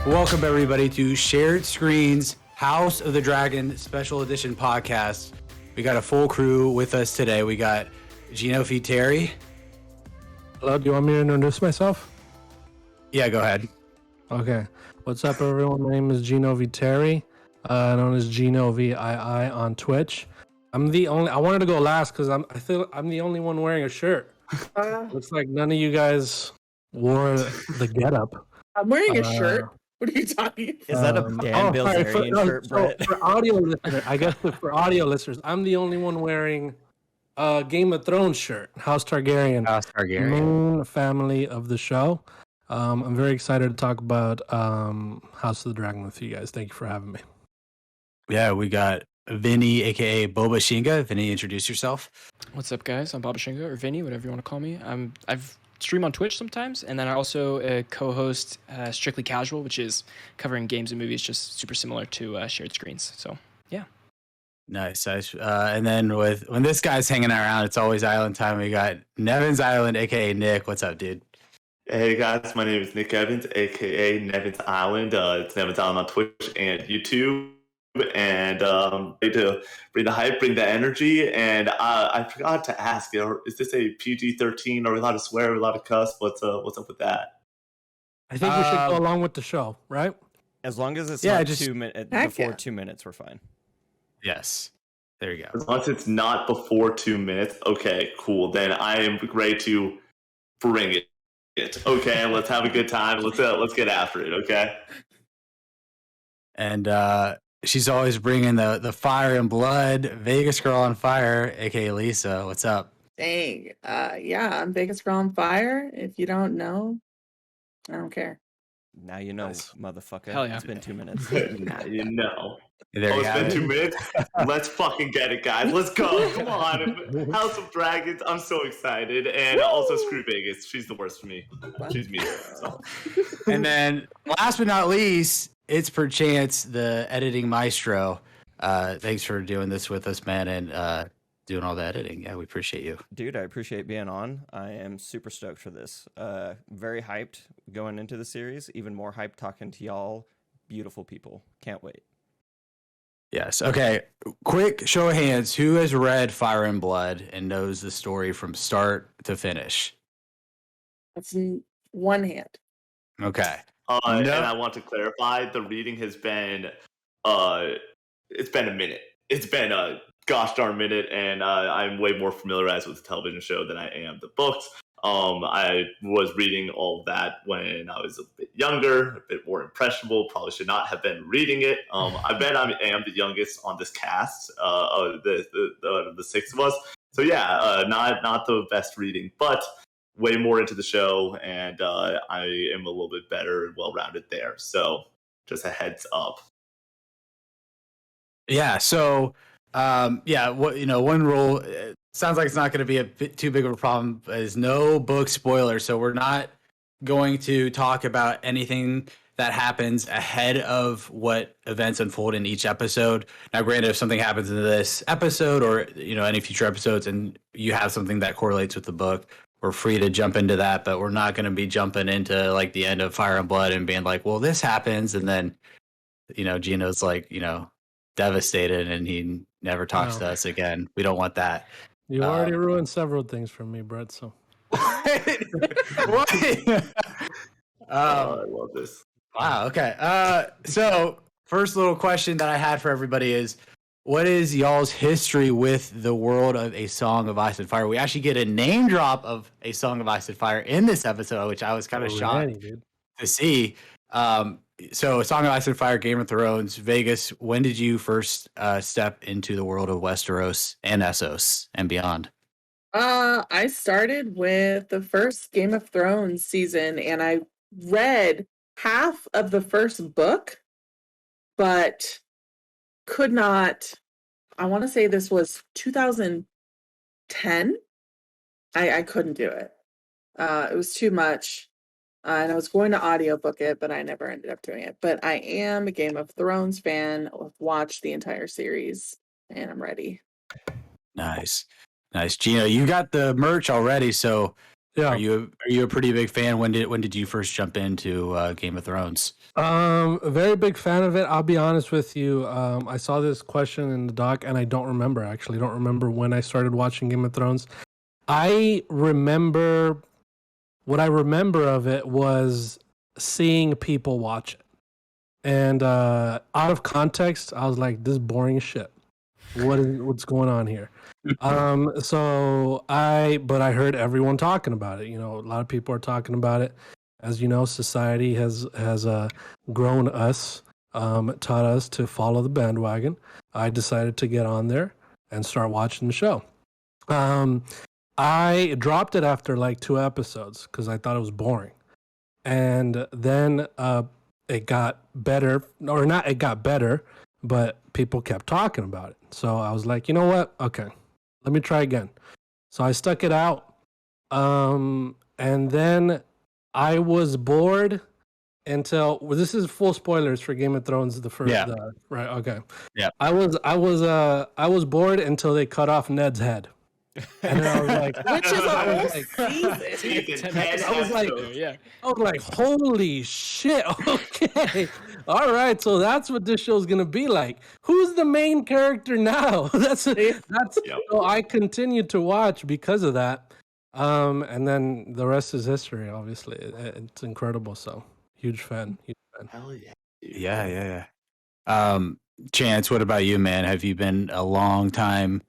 Welcome everybody to Shared Screens House of the Dragon Special Edition podcast. We got a full crew with us today. We got Gino Terry. Hello, do you want me to introduce myself? Yeah, go ahead. Okay. What's up, everyone? My name is Gino Terry, known as Gino VII on Twitch. I wanted to go last because I feel I'm the only one wearing a shirt. Looks like none of you guys wore the getup. I'm wearing a shirt. What are you talking about? Is that a Dan Bilzerian shirt, Bret? For audio listeners, I guess for audio listeners, I'm the only one wearing a Game of Thrones shirt. House Targaryen. Main family of the show. I'm very excited to talk about House of the Dragon with you guys. Thank you for having me. Yeah, we got Vinny, aka Boba Shinga. Vinny, introduce yourself. What's up, guys? I'm Boba Shinga, or Vinny, whatever you want to call me. I've stream on Twitch sometimes, and then I also co-host Strictly Casual, which is covering games and movies, just super similar to Shared Screens. So, yeah. Nice. And then when this guy's hanging around, it's always Island time. We got Nevin's Island, aka Nick. What's up, dude? Hey guys, my name is Nick Evans, aka Nevin's Island. It's Nevin's Island on Twitch and YouTube. And ready to bring the hype, bring the energy. And I forgot to ask, is this a PG-13? Are we allowed to swear? Are we allowed to cuss? What's up with that? I think we should go along with the show, right? As long as it's not 2 minutes before 2 minutes, we're fine. Yes. There you go. As long as it's not before 2 minutes, okay, cool. Then I am ready to bring it. Okay, let's have a good time. Let's get after it. Okay. And she's always bringing the fire and blood. Vegas Girl on Fire, aka Lisa. What's up? Dang. Yeah, I'm Vegas Girl on Fire. If you don't know, I don't care. Now you know, motherfucker. Hell yeah. It's been 2 minutes. Now you know. There It's been 2 minutes. Let's fucking get it, guys. Let's go. Come on. House of Dragons. I'm so excited. And also screw Vegas. She's the worst for me. She's me. So. And then last but not least, it's perchance the editing maestro. Thanks for doing this with us, man, and doing all the editing. Yeah, we appreciate you. Dude, I appreciate being on. I am super stoked for this. Very hyped going into the series. Even more hyped talking to y'all beautiful people. Can't wait. Yes. Okay. Quick show of hands. Who has read Fire and Blood and knows the story from start to finish? That's in one hand. Okay. And I want to clarify, the reading has been, it's been a minute. It's been a gosh darn minute, and I'm way more familiarized with the television show than I am the books. I was reading all of that when I was a bit younger, a bit more impressionable. Probably should not have been reading it. I bet I am the youngest on this cast, the six of us. So yeah, not the best reading, but way more into the show, and I am a little bit better and well-rounded there. So just a heads up. Yeah. So, one rule. Sounds like it's not going to be a bit too big of a problem. Is no book spoiler. So we're not going to talk about anything that happens ahead of what events unfold in each episode. Now, granted, if something happens in this episode or any future episodes, and you have something that correlates with the book, we're free to jump into that. But we're not going to be jumping into like the end of Fire and Blood and being like, well, this happens, and then Gino's like devastated and he never talks to us again. We don't want that. You already ruined several things for me, Bret. So what? I love this. Wow. Okay. So first little question that I had for everybody is, what is y'all's history with the world of A Song of Ice and Fire? We actually get a name drop of A Song of Ice and Fire in this episode, which I was kind of shocked to see. So A Song of Ice and Fire, Game of Thrones, Vegas, when did you first step into the world of Westeros and Essos and beyond? I started with the first Game of Thrones season, and I read half of the first book, but could not. I want to say this was 2010. I couldn't do it. It was too much. And I was going to audiobook it, but I never ended up doing it. But I am a Game of Thrones fan. I've watched the entire series, and I'm ready. Nice. Gino, you got the merch already, so Yeah. Are you a pretty big fan? When did you first jump into Game of Thrones? A very big fan of it. I'll be honest with you. I saw this question in the doc, and I don't remember. Actually, don't remember when I started watching Game of Thrones. I remember what I remember of it was seeing people watch it, and out of context, I was like, "This is boring as shit. What's going on here?" But I heard everyone talking about it. You know, a lot of people are talking about it. As you know, society has grown us, taught us to follow the bandwagon. I decided to get on there and start watching the show. I dropped it after like 2 episodes because I thought it was boring, and then it got better, or not? It got better, but people kept talking about it. So I was like, you know what? Okay, let me try again. So I stuck it out, and then I was bored until this is full spoilers for Game of Thrones. Right? Okay. Yeah. I was bored until they cut off Ned's head, and then I was like, Which is a I whole was like, season. Season 10 10 I was like- episodes. yeah. I was like, holy shit! Okay, all right. So that's what this show's gonna be like. Who's the main character now? that's. Yep. So I continued to watch because of that. And then the rest is history. Obviously, it's incredible. So huge fan. Hell yeah. dude. Yeah. Chance, what about you, man? Have you been a long time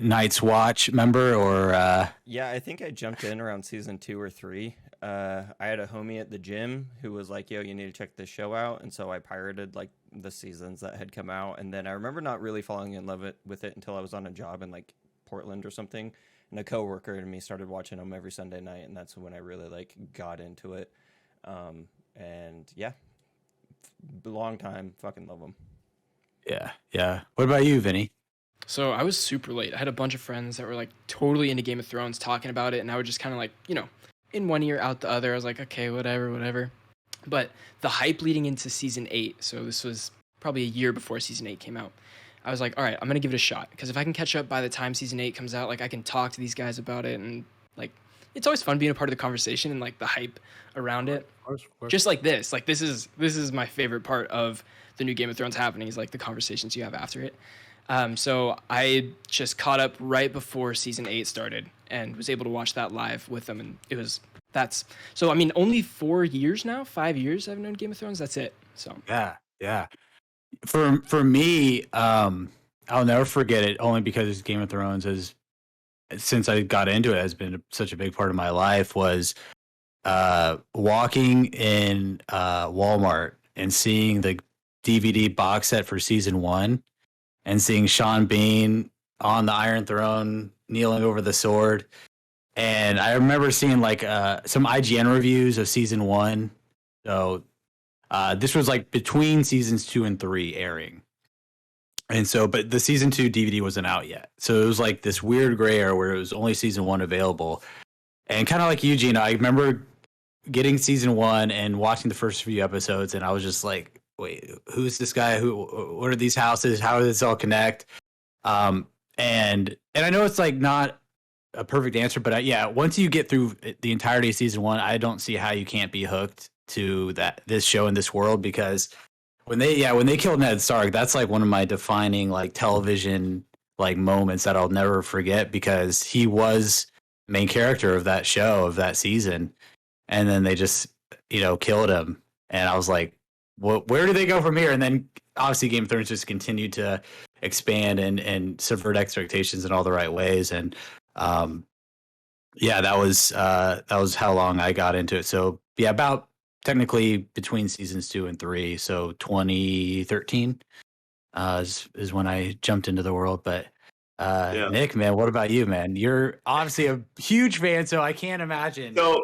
Night's Watch member, or Yeah, I think I jumped in around season 2 or 3. I had a homie at the gym who was like, "Yo, you need to check this show out," and so I pirated like the seasons that had come out. And then I remember not really falling in love with it until I was on a job in like Portland or something, and a coworker and me started watching them every Sunday night, and that's when I really like got into it. And yeah, long time, fucking love them. yeah? What about you, Vinny? So I was super late. I had a bunch of friends that were like totally into Game of Thrones talking about it, and I would just kind of like, in one ear out the other. I was like, okay, whatever. But the hype leading into season 8, so this was probably a year before season 8 came out. I was like, all right, I'm gonna give it a shot, because if I can catch up by the time season 8 comes out, like I can talk to these guys about it, and like it's always fun being a part of the conversation and like the hype around it. Of course. Just like this, like this is my favorite part of the new Game of Thrones happening, is like the conversations you have after it. So I just caught up right before season 8 started and was able to watch that live with them, and so I mean, only 4 years now, 5 years I've known Game of Thrones. That's it. So Yeah. For me, I'll never forget it, only because Game of Thrones has, since I got into it, has been such a big part of my life. Was walking in Walmart and seeing the DVD box set for season 1, and seeing Sean Bean on the Iron Throne kneeling over the sword. And I remember seeing like some IGN reviews of season 1. So this was like between seasons 2 and 3 airing. And so, but the season 2 DVD wasn't out yet. So it was like this weird gray area where it was only season 1 available. And kind of like Eugene, I remember getting season 1 and watching the first few episodes, and I was just like, wait, who's this guy? What are these houses? How does this all connect? And I know it's like not a perfect answer, but yeah, once you get through the entirety of season 1, I don't see how you can't be hooked to this show and this world, because when they killed Ned Stark, that's like one of my defining like television like moments that I'll never forget, because he was main character of that show, of that season, and then they just killed him, and I was like, well, where do they go from here? And then obviously Game of Thrones just continued to expand and subvert expectations in all the right ways, and that was how long I got into it. So yeah, about technically between seasons 2 and 3, so 2013 is when I jumped into the world. But Nick, man, what about you, man? You're obviously a huge fan, so I can't imagine. So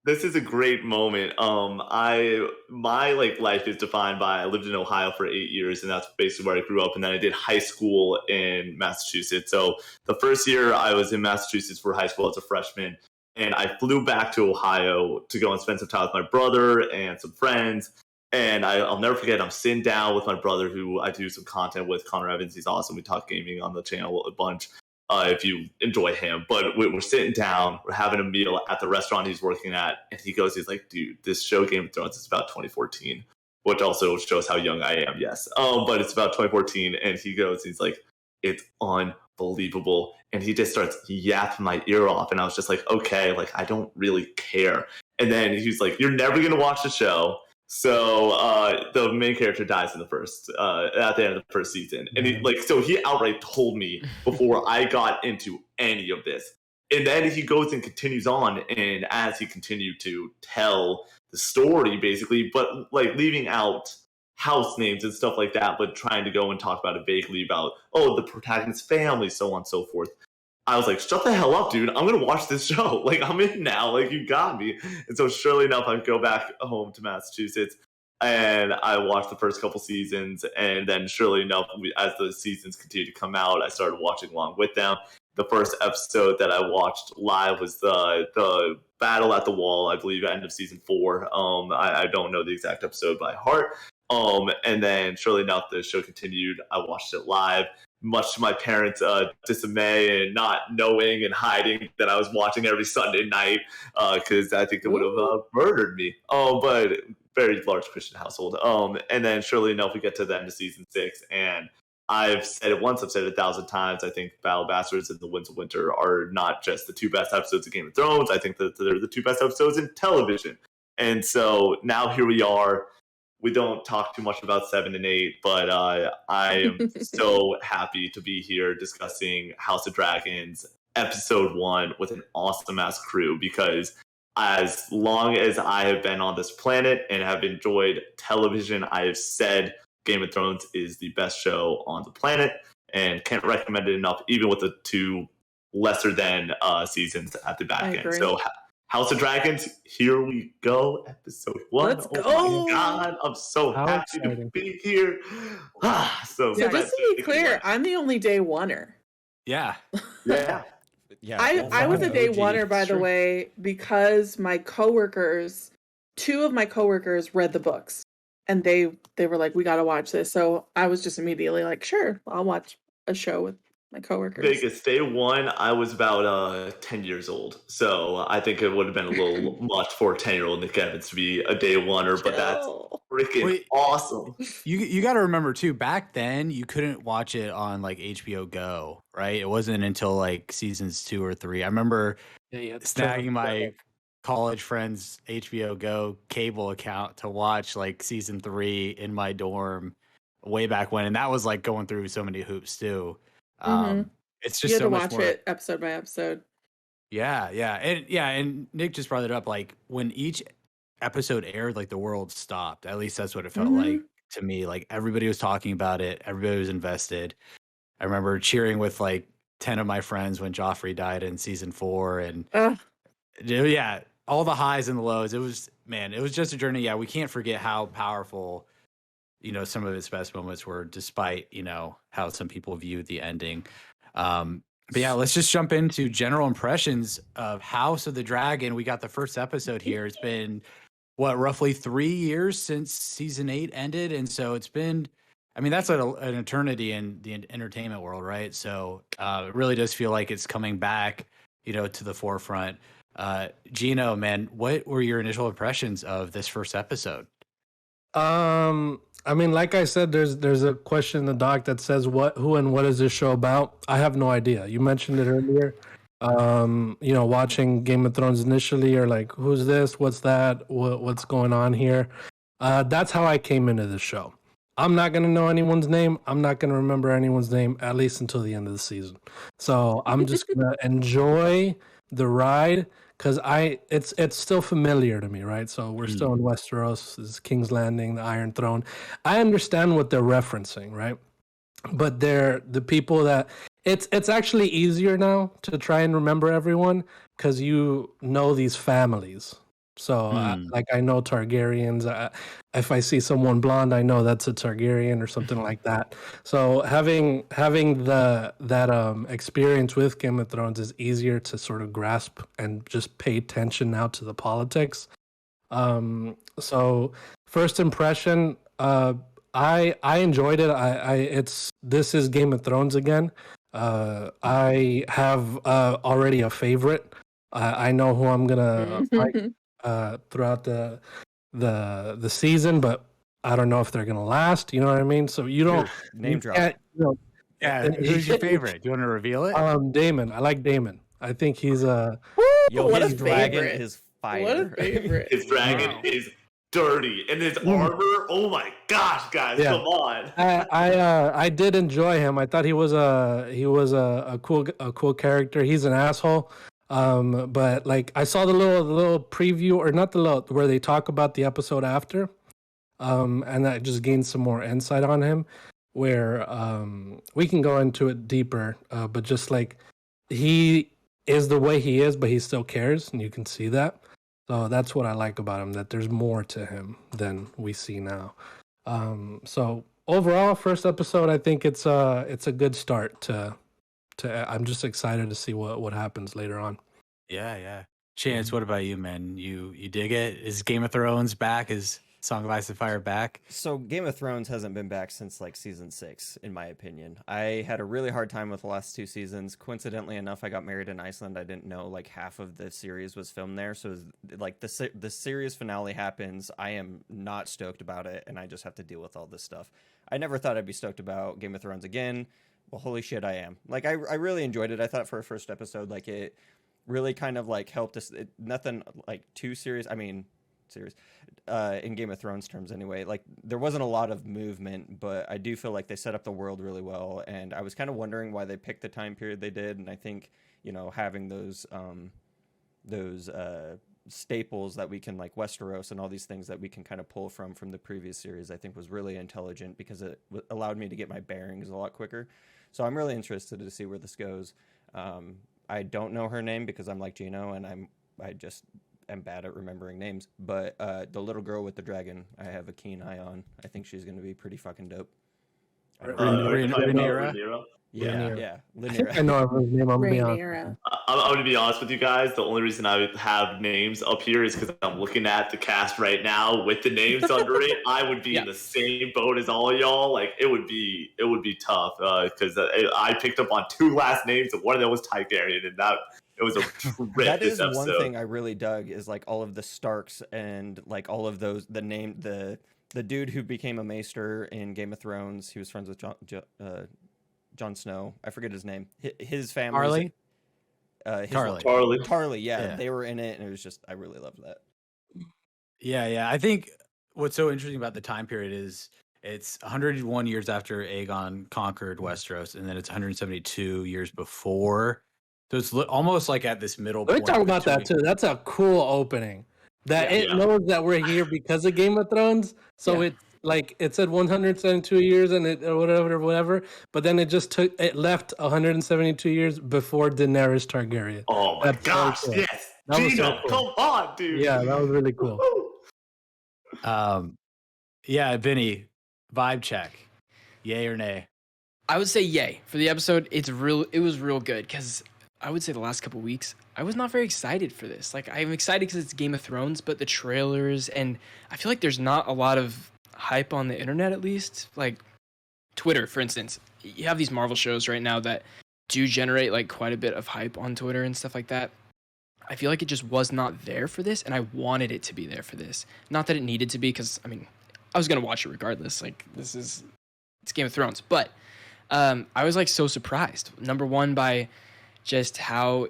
this is a great moment. My like life is defined by, I lived in Ohio for 8 years, and that's basically where I grew up. And then I did high school in Massachusetts. So the first year I was in Massachusetts for high school as a freshman, and I flew back to Ohio to go and spend some time with my brother and some friends. And I'll never forget, I'm sitting down with my brother, who I do some content with, Connor Evans. He's awesome. We talk gaming on the channel a bunch. if you enjoy him. But we're sitting down, we're having a meal at the restaurant he's working at, and he's like, dude, this show Game of Thrones is about 2014, which also shows how young I am, yes. But it's about 2014, and he's like, it's unbelievable. And he just starts yapping my ear off, and I was just like, okay, like, I don't really care. And then he's like, you're never going to watch the show. So the main character dies in the at the end of the first season, and he outright told me before I got into any of this. And then he goes and continues on, and as he continued to tell the story, basically, but like leaving out house names and stuff like that, but trying to go and talk about it vaguely about the protagonist's family, so on and so forth. I was like, shut the hell up, dude. I'm going to watch this show. Like, I'm in now. Like, you got me. And so, surely enough, I go back home to Massachusetts and I watched the first couple seasons. And then, surely enough, as the seasons continued to come out, I started watching along with them. The first episode that I watched live was the Battle at the Wall, I believe, end of season 4. I don't know the exact episode by heart. And then, surely enough, the show continued. I watched it live, much to my parents' dismay and not knowing and hiding that I was watching every Sunday night because I think they would have murdered me. But very large Christian household. And then, surely enough, we get to the end of season 6, and I've said it once, I've said it 1,000 times. I think Battle Bastards and The Winds of Winter are not just the 2 best episodes of Game of Thrones. I think that they're the 2 best episodes in television. And so now here we are. We don't talk too much about 7 and 8, but I am so happy to be here discussing House of Dragons episode 1 with an awesome ass crew, because as long as I have been on this planet and have enjoyed television, I have said Game of Thrones is the best show on the planet and can't recommend it enough, even with the 2 lesser than seasons at the back end. So House of Dragons, here we go, episode 1. Let's go. My God, I'm so happy to be here. So just to be clear, I'm the only day oneer. Yeah. Yeah. I was a day oneer, by the way, because my coworkers, 2 of my coworkers read the books, and they were like, we got to watch this. So I was just immediately like, sure, I'll watch a show with my coworkers. Vegas, day 1, I was about 10 years old. So I think it would have been a little much for a 10-year-old Nick Evans to be a day oneer, but that's freaking awesome. You got to remember, too, back then, you couldn't watch it on, like, HBO Go, right? It wasn't until, like, seasons 2 or 3. I remember snagging my college friend's HBO Go cable account to watch, like, season 3 in my dorm way back when. And that was, like, going through so many hoops, too. It's just you had so to much watch more. it episode by episode. And Nick just brought it up, like when each episode aired, like the world stopped. At least that's what it felt like to me. Like everybody was talking about it, everybody was invested. I remember cheering with like 10 of my friends when Joffrey died in season 4, and all the highs and the lows. It was just a journey. Yeah, we can't forget how powerful some of its best moments were, despite, how some people viewed the ending. But yeah, let's just jump into general impressions of House of the Dragon. We got the first episode here. It's been, roughly 3 years since season 8 ended. And so it's been, that's an eternity in the entertainment world, right? So it really does feel like it's coming back, to the forefront. Gino, man, what were your initial impressions of this first episode? Like I said, there's a question in the doc that says who and what is this show about? I have no idea. You mentioned it earlier. Watching Game of Thrones initially, or like, who's this? What's that? What's going on here? That's how I came into the show. I'm not gonna know anyone's name. I'm not gonna remember anyone's name, at least until the end of the season. So I'm just gonna enjoy the ride, because it's still familiar to me, right? So we're still in Westeros. This is King's Landing, the Iron Throne. I understand what they're referencing, right? But they're the people that it's actually easier now to try and remember everyone, because you know these families. So I know Targaryens. If I see someone blonde, I know that's a Targaryen or something like that. So having that experience with Game of Thrones is easier to sort of grasp and just pay attention now to the politics. So first impression, I enjoyed it. This is Game of Thrones again. I have already a favorite. I know who I'm gonna like throughout the season, but I don't know if they're gonna last. You know what I mean? So you don't Name you drop. can't, you know, Yeah, who's your favorite? Do you want to reveal it? Damon. I like Damon. I think he's Yo, what his a dragon favorite. is fire. What a favorite. His dragon Wow. is dirty, and his armor. Oh my gosh, guys, Yeah. come on! I did enjoy him. I thought he was a cool character. He's an asshole. But like I saw the little preview, or not the little, where they talk about the episode after. And I just gained some more insight on him, where we can go into it deeper. But just like he is the way he is, but he still cares, and you can see that. So that's what I like about him, that there's more to him than we see now. So overall, first episode, I think it's a good start to I'm just excited to see what happens later on. Yeah. Chance, what about you, man? You dig it? Is Game of Thrones back? Is Song of Ice and Fire back? So Game of Thrones hasn't been back since like season 6, in my opinion. I had a really hard time with the last 2 seasons. Coincidentally enough, I got married in Iceland. I didn't know like half of the series was filmed there. So like the series finale happens, I am not stoked about it, and I just have to deal with all this stuff. I never thought I'd be stoked about Game of Thrones again. Well, holy shit, I am. Like I really enjoyed it. I thought for a first episode, like it really kind of like helped us. Nothing like too serious. I mean, serious. In Game of Thrones terms anyway, like there wasn't a lot of movement, but I do feel like they set up the world really well, and I was kind of wondering why they picked the time period they did, and I think, you know, having those staples that we can, like Westeros and all these things that we can kind of pull from the previous series, I think was really intelligent, because it allowed me to get my bearings a lot quicker. So I'm really interested to see where this goes. I don't know her name because I'm like Gino, and I just am bad at remembering names, but the little girl with the dragon, I have a keen eye on. I think she's going to be pretty fucking dope. Rhaenyra? Yeah, I think I Linear. know his name. I'm gonna be honest. Rhaenyra. I'm going to be honest with you guys. The only reason I have names up here is because I'm looking at the cast right now with the names under it. I would be in the same boat as all y'all. Like it would be tough because I picked up on 2 last names, and one of them was Targaryen, and it was a trip. That this is episode. one thing I really dug, is like all of the Starks and like all of those, the dude who became a maester in Game of Thrones. He was friends with Jon Snow. I forget his name. His family. Tarly. Yeah, they were in it, and it was just, I really loved that. Yeah. I think what's so interesting about the time period is it's 101 years after Aegon conquered Westeros, and then it's 172 years before. So it's almost like at this middle point. Let's talk about that too. That's a cool opening. That it knows that we're here because of Game of Thrones. So it's like it said 172 years and it or whatever. But then it left 172 years before Daenerys Targaryen. Oh my gosh! So cool. Yes, That was Gino, so cool. come on, dude. Yeah, that was really cool. Yeah, Vinny, vibe check, yay or nay? I would say yay for the episode. It was real good, because I would say the last couple weeks I was not very excited for this. Like, I'm excited because it's Game of Thrones, but the trailers, and I feel like there's not a lot of hype on the internet, at least. Like Twitter, for instance, you have these Marvel shows right now that do generate like quite a bit of hype on Twitter and stuff like that. I feel like it just was not there for this, and I wanted it to be there for this. Not that it needed to be, because I mean, I was gonna watch it regardless. Like, it's Game of Thrones, but I was like so surprised. Number one, by just how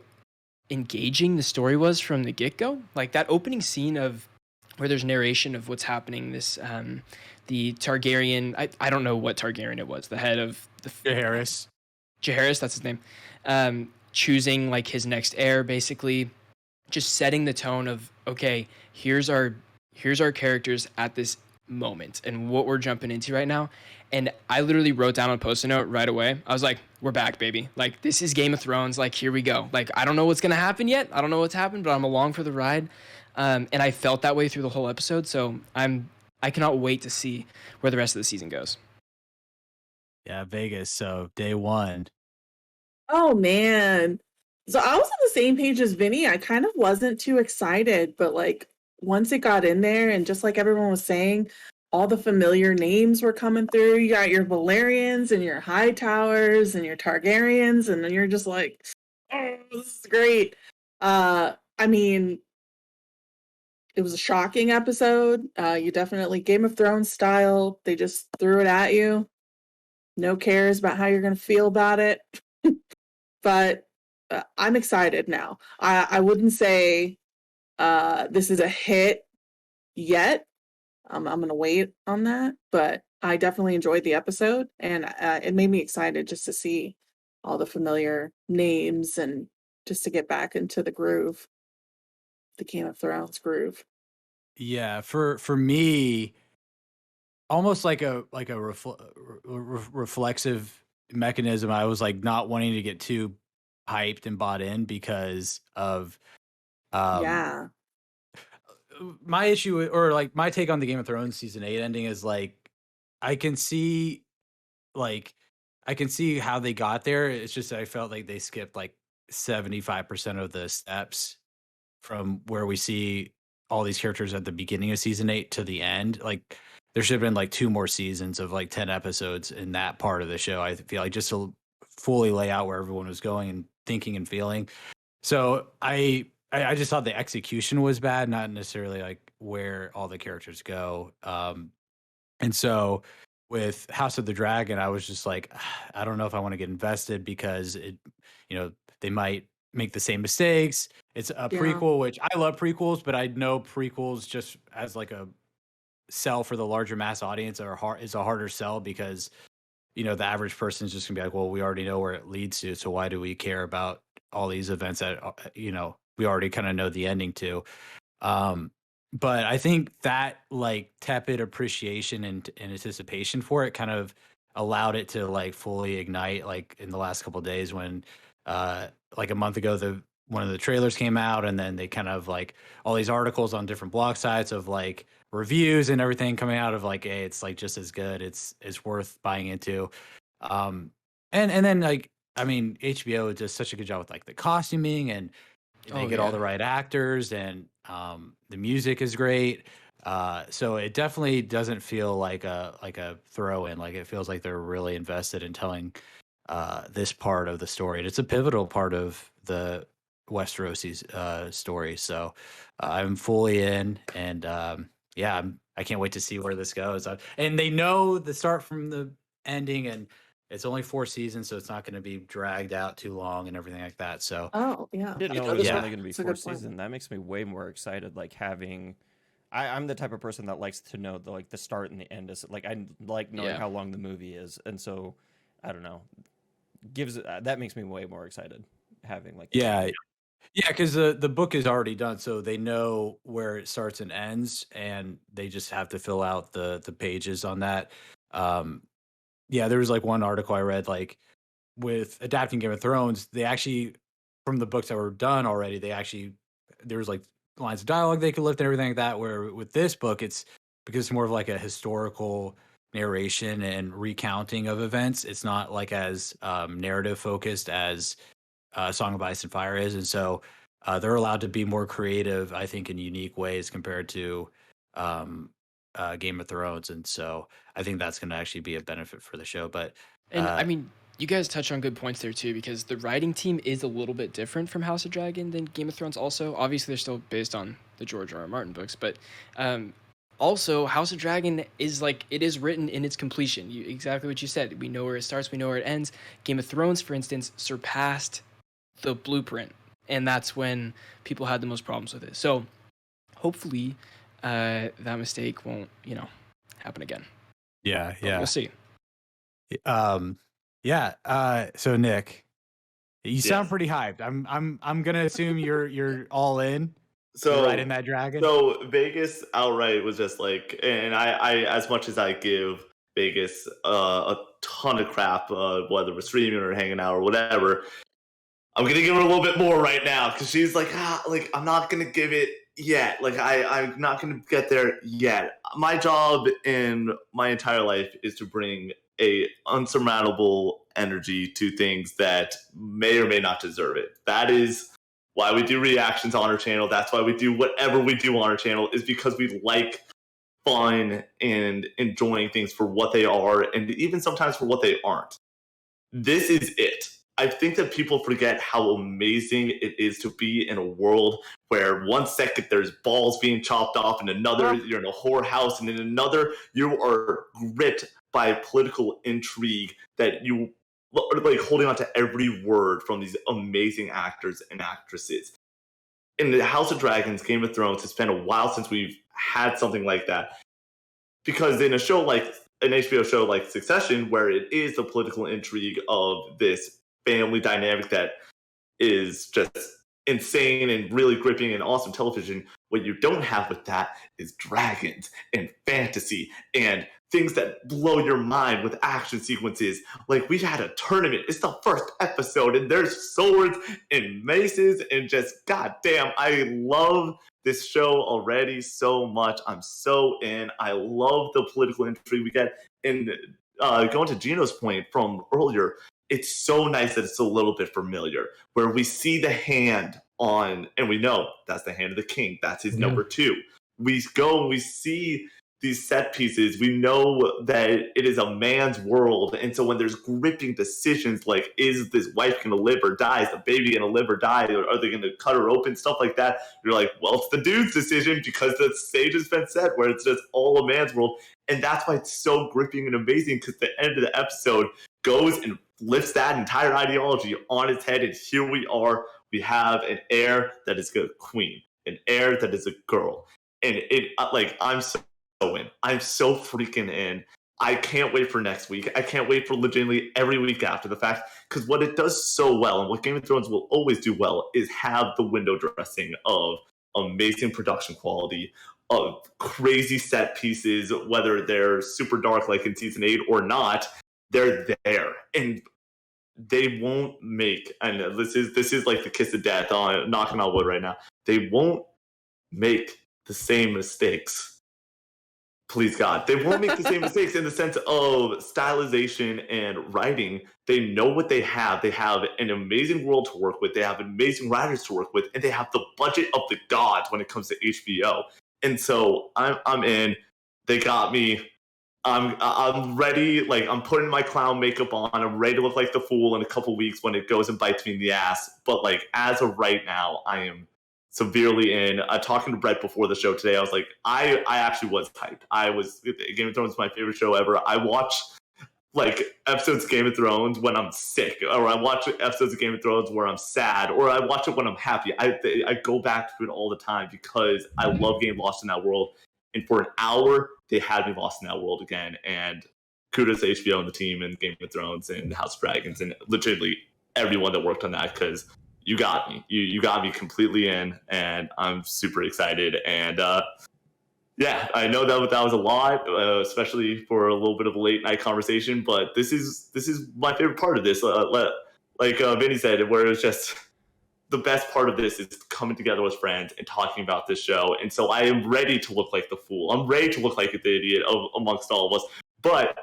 engaging the story was from the get-go. Like that opening scene of where there's narration of what's happening. This the Targaryen. I don't know what Targaryen it was. The head of the Jaehaerys. Jaehaerys, that's his name. Choosing like his next heir, basically, just setting the tone of, okay, here's our characters at this moment and what we're jumping into right now. And I literally wrote down on a post-it note right away. I was like, we're back, baby. Like, this is Game of Thrones. Like, here we go. Like, I don't know what's going to happen yet. I don't know what's happened, but I'm along for the ride. And I felt that way through the whole episode. So I cannot wait to see where the rest of the season goes. Yeah, Vegas. So day 1. Oh, man. So I was on the same page as Vinny. I kind of wasn't too excited, but like once it got in there, and just like everyone was saying, all the familiar names were coming through. You got your Valerians and your Hightowers and your Targaryens, and then you're just like, oh, this is great. I mean, it was a shocking episode. You definitely Game of Thrones style. They just threw it at you. No cares about how you're going to feel about it. But I'm excited now. I wouldn't say this is a hit yet. I'm going to wait on that, but I definitely enjoyed the episode, and it made me excited just to see all the familiar names and just to get back into the groove, the Game of Thrones groove. Yeah, for me, almost like a reflexive mechanism. I was like not wanting to get too hyped and bought in because of Yeah. my issue, or like my take on the Game of Thrones season 8 ending is like I can see like I can see how they got there. It's just I felt like they skipped like 75% of the steps from where we see all these characters at the beginning of season 8 to the end. Like there should have been like 2 more seasons of like 10 episodes in that part of the show. I feel like just to fully lay out where everyone was going and thinking and feeling. So I just thought the execution was bad, not necessarily like where all the characters go. And so with House of the Dragon, I was just like, I don't know if I want to get invested because they might make the same mistakes. It's a Yeah. prequel, which I love prequels, but I know prequels just as like a sell for the larger mass audience is a harder sell because the average person is just gonna be like, well, we already know where it leads to, so why do we care about all these events that we already kind of know the ending to? But I think that like tepid appreciation and anticipation for it kind of allowed it to like fully ignite like in the last couple of days when like a month ago one of the trailers came out, and then they kind of like all these articles on different blog sites of like reviews and everything coming out of like, hey, it's like just as good, it's worth buying into. And then like I mean HBO does such a good job with like the costuming, and they get all the right actors, and the music is great. So it definitely doesn't feel like a throw in. Like it feels like they're really invested in telling this part of the story. And it's a pivotal part of the Westeros story. So I'm fully in, and I can't wait to see where this goes. And they know the start from the ending, and it's only 4 seasons, so it's not going to be dragged out too long and everything like that. So Oh, yeah. I didn't know Oh, it was yeah. only going to be That's a 4 good point. seasons. That makes me way more excited. Like having, I'm the type of person that likes to know the start and the end is like I like knowing how long the movie is, and so I don't know, that makes me way more excited having like because the book is already done, so they know where it starts and ends, and they just have to fill out the pages on that. There was like one article I read, like with adapting Game of Thrones, they actually, from the books that were done already, there was like lines of dialogue they could lift and everything like that. Where with this book, it's because it's more of like a historical narration and recounting of events. It's not like as narrative focused as Song of Ice and Fire is, and so they're allowed to be more creative, I think, in unique ways compared to Game of Thrones, and so I think that's going to actually be a benefit for the show. But And I mean, you guys touch on good points there too, because the writing team is a little bit different from House of Dragon than Game of Thrones. Also, obviously, they're still based on the George R.R. Martin books, but also House of Dragon is like it is written in its completion. Exactly what you said. We know where it starts, we know where it ends. Game of Thrones, for instance, surpassed the blueprint, and that's when people had the most problems with it. So hopefully, that mistake won't happen again. Yeah. We'll see. So Nick, you sound Yes. pretty hyped. I'm gonna assume you're all in. So You're riding that dragon. So Vegas outright was just like, and I as much as I give Vegas a ton of crap, whether we're streaming or hanging out or whatever, I'm gonna give her a little bit more right now because she's like, I'm not gonna give it yet. Like I'm not gonna get there yet. My job in my entire life is to bring a unsurmountable energy to things that may or may not deserve it. That is why we do reactions on our channel. That's why we do whatever we do on our channel, is because we like fun and enjoying things for what they are, and even sometimes for what they aren't. This is it. I think that people forget how amazing it is to be in a world where one second there's balls being chopped off, and another you're in a whorehouse, and in another you are gripped by political intrigue that you are like holding on to every word from these amazing actors and actresses. In the House of Dragons, Game of Thrones, it's been a while since we've had something like that. Because in a show like an HBO show like Succession, where it is the political intrigue of this family dynamic that is just insane and really gripping and awesome television, what you don't have with that is dragons and fantasy and things that blow your mind with action sequences. Like, we had a tournament. It's the first episode, and there's swords and maces and just, goddamn, I love this show already so much. I'm so in. I love the political intrigue we get. And going to Gino's point from earlier, it's so nice that it's a little bit familiar, where we see the hand on, and we know that's the hand of the king. That's his number 2. We go and we see these set pieces. We know that it is a man's world. And so when there's gripping decisions like, is this wife going to live or die? Is the baby going to live or die? Or are they going to cut her open? Stuff like that. You're like, well, it's the dude's decision, because the stage has been set where it's just all a man's world. And that's why it's so gripping and amazing, because the end of the episode goes and flips that entire ideology on its head. And here we are. We have an heir that is a queen, an heir that is a girl. And it, like, I'm so in. I'm so freaking in. I can't wait for next week. I can't wait for legitimately every week after the fact, because what it does so well, and what Game of Thrones will always do well, is have the window dressing of amazing production quality, of crazy set pieces, whether they're super dark like in season 8 or not. They're there, and they won't make, and this is like the kiss of death, on knocking on wood right now, they won't make the same mistakes. Please God, they won't make the same mistakes in the sense of stylization and writing. They know what they have. They have an amazing world to work with. They have amazing writers to work with, and they have the budget of the gods when it comes to HBO. And so I'm in. They got me. I'm ready. Like, I'm putting my clown makeup on. I'm ready to look like the fool in a couple weeks when it goes and bites me in the ass. But like, as of right now, I am severely in. Talking to Bret before the show today, I was like, I actually was hyped. Game of Thrones is my favorite show ever. I watch like episodes of Game of Thrones when I'm sick, or I watch episodes of Game of Thrones where I'm sad, or I watch it when I'm happy. I go back to it all the time because I love getting lost in that world. And for an hour, they had me lost in that world again. And kudos to HBO and the team and Game of Thrones and House of Dragons and legitimately everyone that worked on that, because you got me. You got me completely in, and I'm super excited. And yeah, I know that was a lot, especially for a little bit of a late night conversation. But this is my favorite part of this. Like Vinny said, where it's just the best part of this is coming together as friends and talking about this show. And so I am ready to look like the fool. I'm ready to look like the idiot amongst all of us. But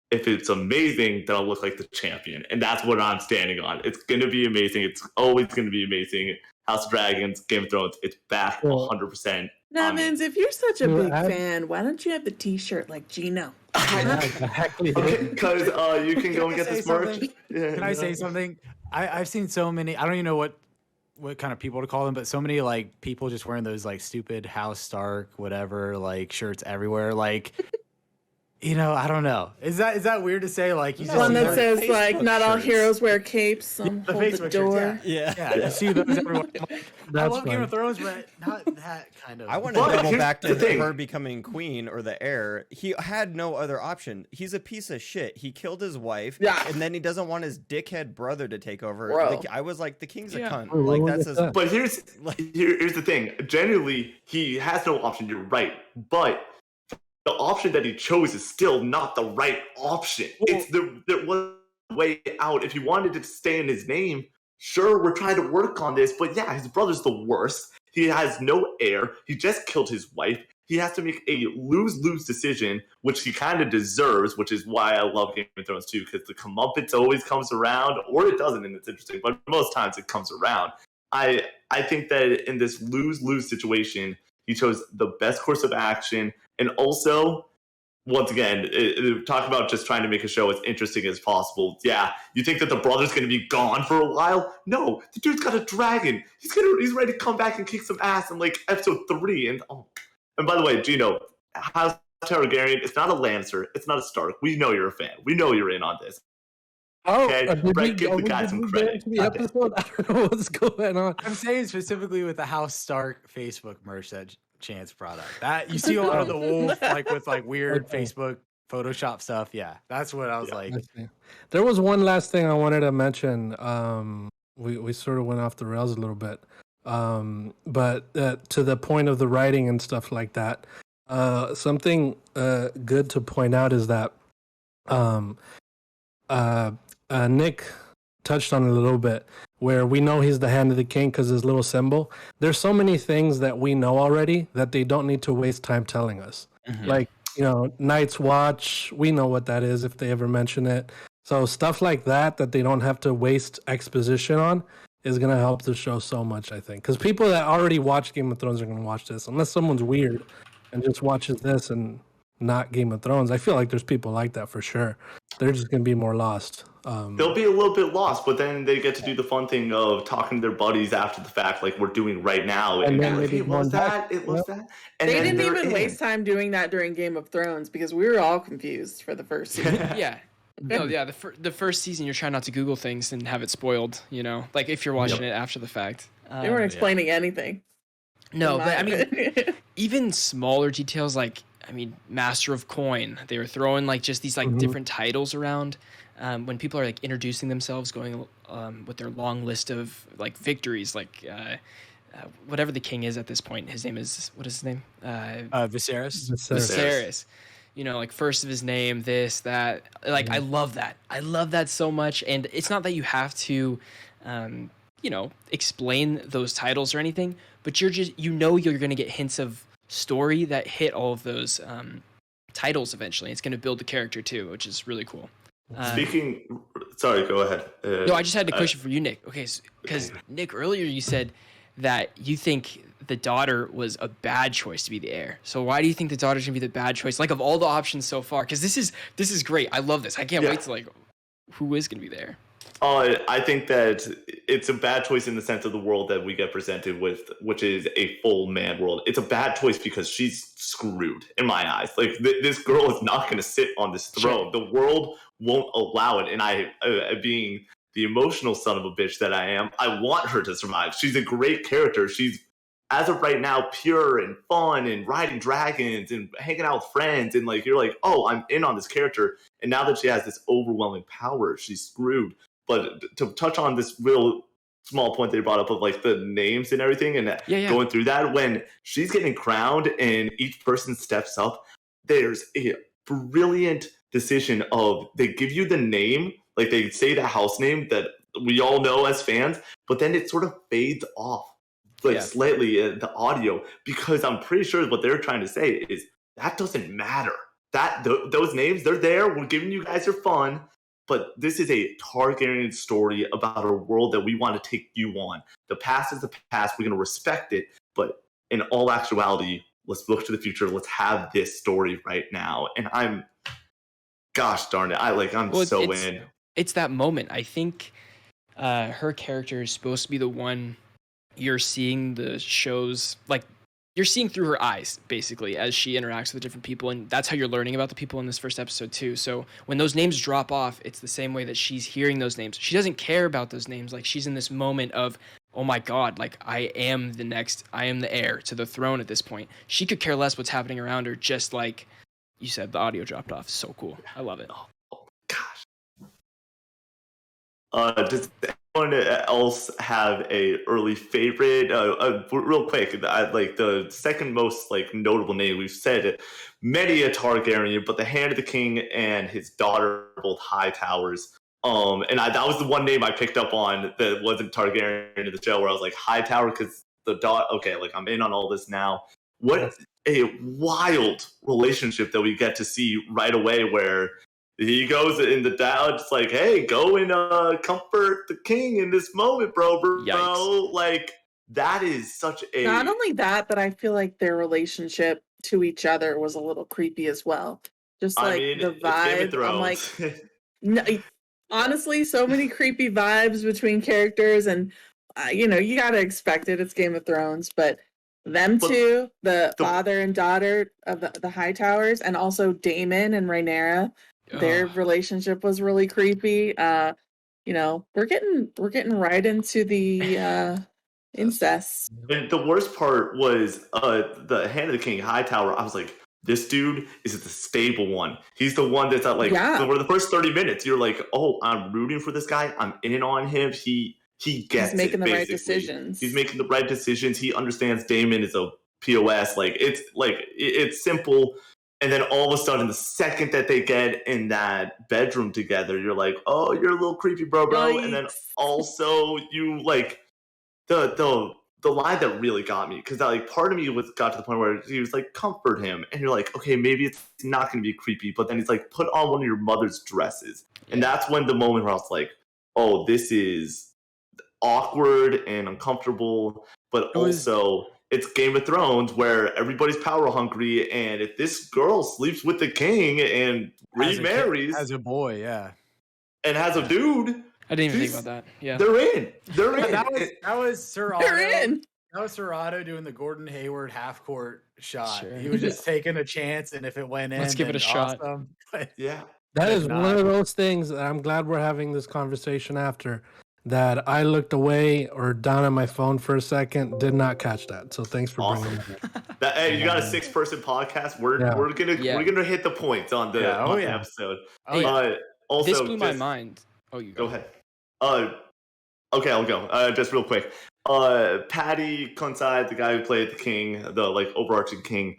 if it's amazing, then I'll look like the champion. And that's what I'm standing on. It's going to be amazing. It's always going to be amazing. House of Dragons, Game of Thrones, it's back 100%. Nevins, if you're such a big fan, why don't you have the t-shirt like Gino? Because you can go and get this merch. Yeah, Can I say something? I've seen so many, I don't even know what kind of people to call them, but so many like people just wearing those like stupid House Stark, whatever, like shirts everywhere. Like, you know, I don't know. Is that weird to say? Like, you just One that says Facebook like, not all shirts. heroes wear capes. Hold the Facebook shirts, door. yeah, you see those everywhere. I'm like, I That's love Game funny. of Thrones, but not that kind of. I want to But double here's back the to thing. her becoming queen or the heir. He had no other option. He's a piece of shit. He killed his wife, Yeah. and then he doesn't want his dickhead brother to take over. Bro. I was like, the king's a Yeah. cunt. Bro, Like, what that's was his. that? But here's the thing. Genuinely, he has no option. You're right. But the option that he chose is still not the right option. There was a way out. If he wanted to stay in his name, sure, we're trying to work on this. But yeah, his brother's the worst. He has no heir. He just killed his wife. He has to make a lose-lose decision, which he kind of deserves, which is why I love Game of Thrones too, because the comeuppance always comes around, or it doesn't, and it's interesting, but most times it comes around. I think that in this lose-lose situation, he chose the best course of action And also, once again, talk about just trying to make a show as interesting as possible. Yeah, you think that the brother's going to be gone for a while? No, the dude's got a dragon. He's ready to come back and kick some ass in like episode 3. And by the way, Gino, House Targaryen, it's not a Lannister, it's not a Stark. We know you're a fan. We know you're in on this. Oh, Okay, Brett, give the guy some credit. The episode? I don't know what's going on. I'm saying specifically with the House Stark Facebook merch that Chance brought up. That you see a lot of the wolf like with like weird Facebook Photoshop stuff. Yeah, that's what I was like. There was one last thing I wanted to mention. We sort of went off the rails a little bit, but to the point of the writing and stuff like that. Something good to point out is that Nick touched on it a little bit, where we know he's the hand of the king because his little symbol. There's so many things that we know already that they don't need to waste time telling us. Mhm. Like, Night's Watch, we know what that is if they ever mention it. So stuff like that they don't have to waste exposition on is going to help the show so much, I think. Because people that already watch Game of Thrones are going to watch this. Unless someone's weird and just watches this and not Game of Thrones. I feel like there's people like that for sure. They're just going to be more lost. They'll be a little bit lost, but then they get to do the fun thing of talking to their buddies after the fact, like we're doing right now. And And then like, maybe hey, what was going that? back. It was that. And They then didn't they're even in. waste time doing that during Game of Thrones because we were all confused for the first season. Yeah. No, yeah. The first season, you're trying not to Google things and have it spoiled. Like if you're watching it after the fact. They weren't explaining anything. No, in but I my mean, opinion. even smaller details like, Master of Coin. They were throwing like just these like different titles around. When people are like introducing themselves, going with their long list of like victories, like whatever the king is at this point. His name is, what is his name? Viserys. Viserys. Like first of his name, this, that. Like I love that. I love that so much. And it's not that you have to, explain those titles or anything, but you're going to get hints of story that hit all of those titles eventually. It's going to build the character too, which is really cool. Sorry, go ahead. No, I just had a question for you, Nick. Okay, because Nick, earlier you said that you think the daughter was a bad choice to be the heir. So why do you think the daughter's gonna be the bad choice? Like of all the options so far, because this is great. I love this. I can't wait to who is gonna be there. I think that it's a bad choice in the sense of the world that we get presented with, which is a full man world. It's a bad choice because she's screwed in my eyes. Like this girl is not going to sit on this throne. The world won't allow it. And I, being the emotional son of a bitch that I am, I want her to survive. She's a great character. She's, as of right now, pure and fun and riding dragons and hanging out with friends. And you're like, oh, I'm in on this character. And now that she has this overwhelming power, she's screwed. But to touch on this real small point they brought up of the names and everything and going through that, when she's getting crowned and each person steps up, there's a brilliant decision of they give you the name, they say the house name that we all know as fans, but then it sort of fades off slightly in the audio, because I'm pretty sure what they're trying to say is that doesn't matter. That those names, they're there. We're giving you guys your fun. But this is a Targaryen story about a world that we want to take you on. The past is the past. We're going to respect it. But in all actuality, let's look to the future. Let's have this story right now. And gosh darn it, I'm so in. It's that moment. I think her character is supposed to be the one you're seeing the shows, you're seeing through her eyes, basically, as she interacts with different people. And that's how you're learning about the people in this first episode, too. So when those names drop off, it's the same way that she's hearing those names. She doesn't care about those names. She's in this moment of, oh my God, I am the heir to the throne at this point. She could care less what's happening around her, just like you said, the audio dropped off. So cool. I love it. Oh gosh. Does anyone else have a early favorite? Real quick, the second most notable name we've said many a Targaryen, but the Hand of the King and his daughter are both high towers. And that was the one name I picked up on that wasn't Targaryen in the show, where I was like high tower because the daughter. Okay, I'm in on all this now. What a wild relationship that we get to see right away, where he goes in the down, just hey, go and comfort the king in this moment, bro. Yikes. That is such a... Not only that, but I feel like their relationship to each other was a little creepy as well. Just I like mean, the it's Game of vibe. I'm like, Thrones. no, honestly, so many creepy vibes between characters, and you got to expect it. It's Game of Thrones, but them But two, the the father and daughter of the Hightowers, and also Daemon and Rhaenyra, their Ugh. relationship was really creepy. We're getting right into the incest. and the worst part was the Hand of the King Hightower. I was like, this dude is the stable one. He's the one that's at like Yeah. for the first 30 minutes, you're like, oh, I'm rooting for this guy. I'm in on him. He gets He's making it, the right basically. decisions. He's making the right decisions. He understands Damon is a POS. It's simple. And then all of a sudden, the second that they get in that bedroom together, you're like, oh, you're a little creepy, bro. And then Yikes. also you like the line that really got me, because like part of me got to the point where he was like, comfort him, and you're like, okay, maybe it's not going to be creepy, but then he's like, put on one of your mother's dresses, and that's when the moment where I was like, oh, this is awkward and uncomfortable, but also it's Game of Thrones where everybody's power hungry, and if this girl sleeps with the king and remarries as a boy, yeah. and has a dude, I didn't even think about that. Yeah. they're in. They're in. That was Sir They're Otto. in. That was Sir Otto doing the Gordon Hayward half court shot. Sure. He was just taking a chance, and if it went in, Let's give it then a shot. awesome. But Yeah. That If is one not- of those things that I'm glad we're having this conversation after. That I looked away or down at my phone for a second, did not catch that. So thanks for bringing Awesome. that up. Hey, you got a 6-person podcast. We're Yeah. gonna hit the points on the Yeah, oh, on the yeah. episode. Oh, yeah. Also, This blew my just- mind. Oh, you Go ahead. Okay, I'll go. Just real quick. Paddy Conside, the guy who played the king, the like overarching king,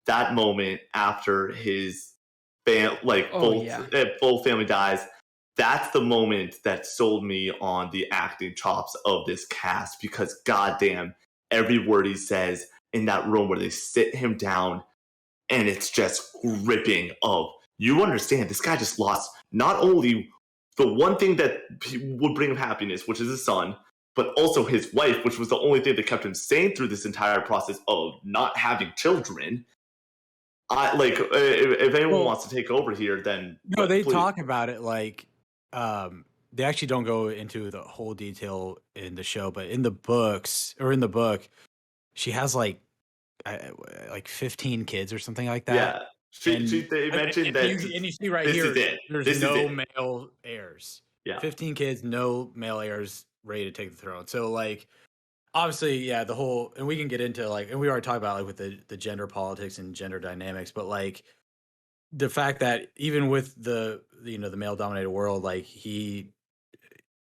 that moment after his full family dies, that's the moment that sold me on the acting chops of this cast, because goddamn, every word he says in that room where they sit him down, and it's just gripping of, you understand, this guy just lost not only the one thing that would bring him happiness, which is his son, but also his wife, which was the only thing that kept him sane through this entire process of not having children. If anyone wants to take over here, then No, they please. talk about it like they actually don't go into the whole detail in the show, but in the books or in the book, she has like 15 kids or something like that. Yeah. They mentioned that. And you see right this here, is it. there's This is no it. male heirs. Yeah. 15 kids, no male heirs ready to take the throne. So like, obviously, yeah, the whole, and we can get into like, and we already talked about like with the gender politics and gender dynamics, but like the fact that even with the male dominated world, like he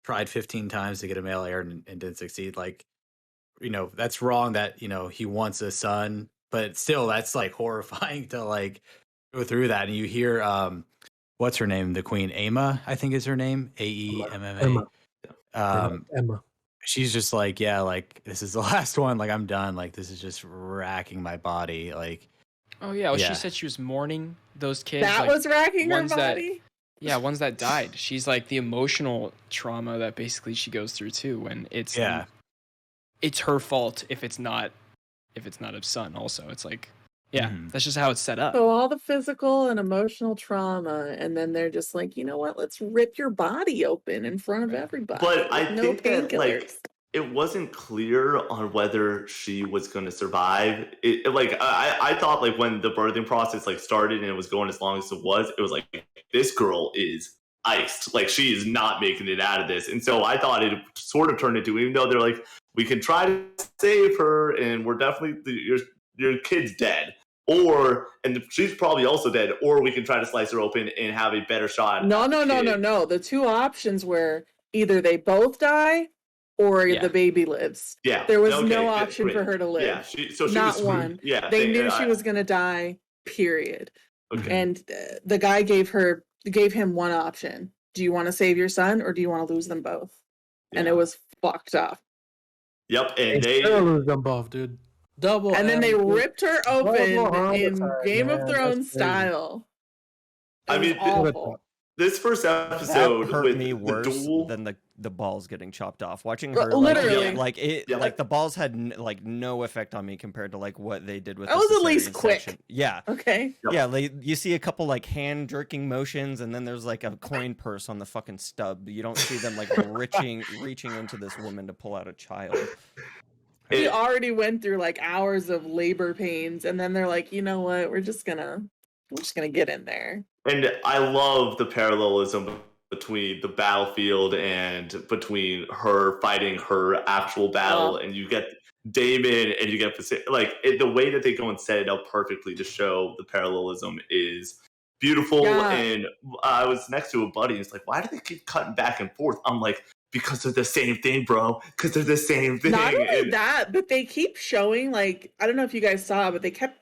tried 15 times to get a male heir and didn't succeed. Like, that's wrong that, he wants a son, but still that's like horrifying to like go through that. And you hear, what's her name? The queen, Aemma, I think is her name. Aemma. Emma. She's just like, yeah, like this is the last one. Like I'm done. Like this is just racking my body. Like, Oh yeah, well, Yeah. she said she was mourning those kids. That like, was racking her ones that- body. yeah, ones that died. She's like the emotional trauma that basically she goes through too, when it's yeah. it's her fault if it's not a son. Also, it's like, yeah, Mhm. that's just how it's set up. So all the physical and emotional trauma, and then they're just like, you know what? Let's rip your body open in front of everybody. But I with no think that, like, painkillers. it wasn't clear on whether she was going to survive. I thought like when the birthing process like started and it was going as long as it was like, this girl is iced. Like she is not making it out of this. And so I thought it sort of turned into, even though they're like, we can try to save her and we're definitely, your kid's dead. And she's probably also dead, or we can try to slice her open and have a better shot. No. at the kid. The two options were either they both die or Yeah. the baby lives. Yeah. There was Okay, no good, option great. for her to live. Yeah. She Not was one. Yeah. They knew she was going to die, period. Okay. And the guy gave him one option. Do you want to save your son or do you want to lose them both? And Yeah. it was fucked up. Yep. And they. Still lose them both, dude. Double. And then they M, dude. ripped her open Double in homicide, Game man. of That's Thrones crazy. style. It I was mean, awful. this first That episode hurt with me the worse duel. than the balls getting chopped off. Watching her Literally. like the balls had like no effect on me compared to like what they did with That the was at least cesarean quick. section. Yeah. Okay. Yep. Yeah, like you see a couple like hand jerking motions, and then there's like a coin purse on the fucking stub. You don't see them like reaching into this woman to pull out a child. He It- already went through like hours of labor pains, and then they're like, you know what? We're just gonna get in there. And I love the parallelism between the battlefield and between her fighting her actual battle, and you get Damon and you get like the way that they go and set it up perfectly to show the parallelism is beautiful. Yeah. And I was next to a buddy, and it's like, why do they keep cutting back and forth? I'm like, because they're the same thing, bro. Because they're the same thing. Not only And- that, but they keep showing like, I don't know if you guys saw, but they kept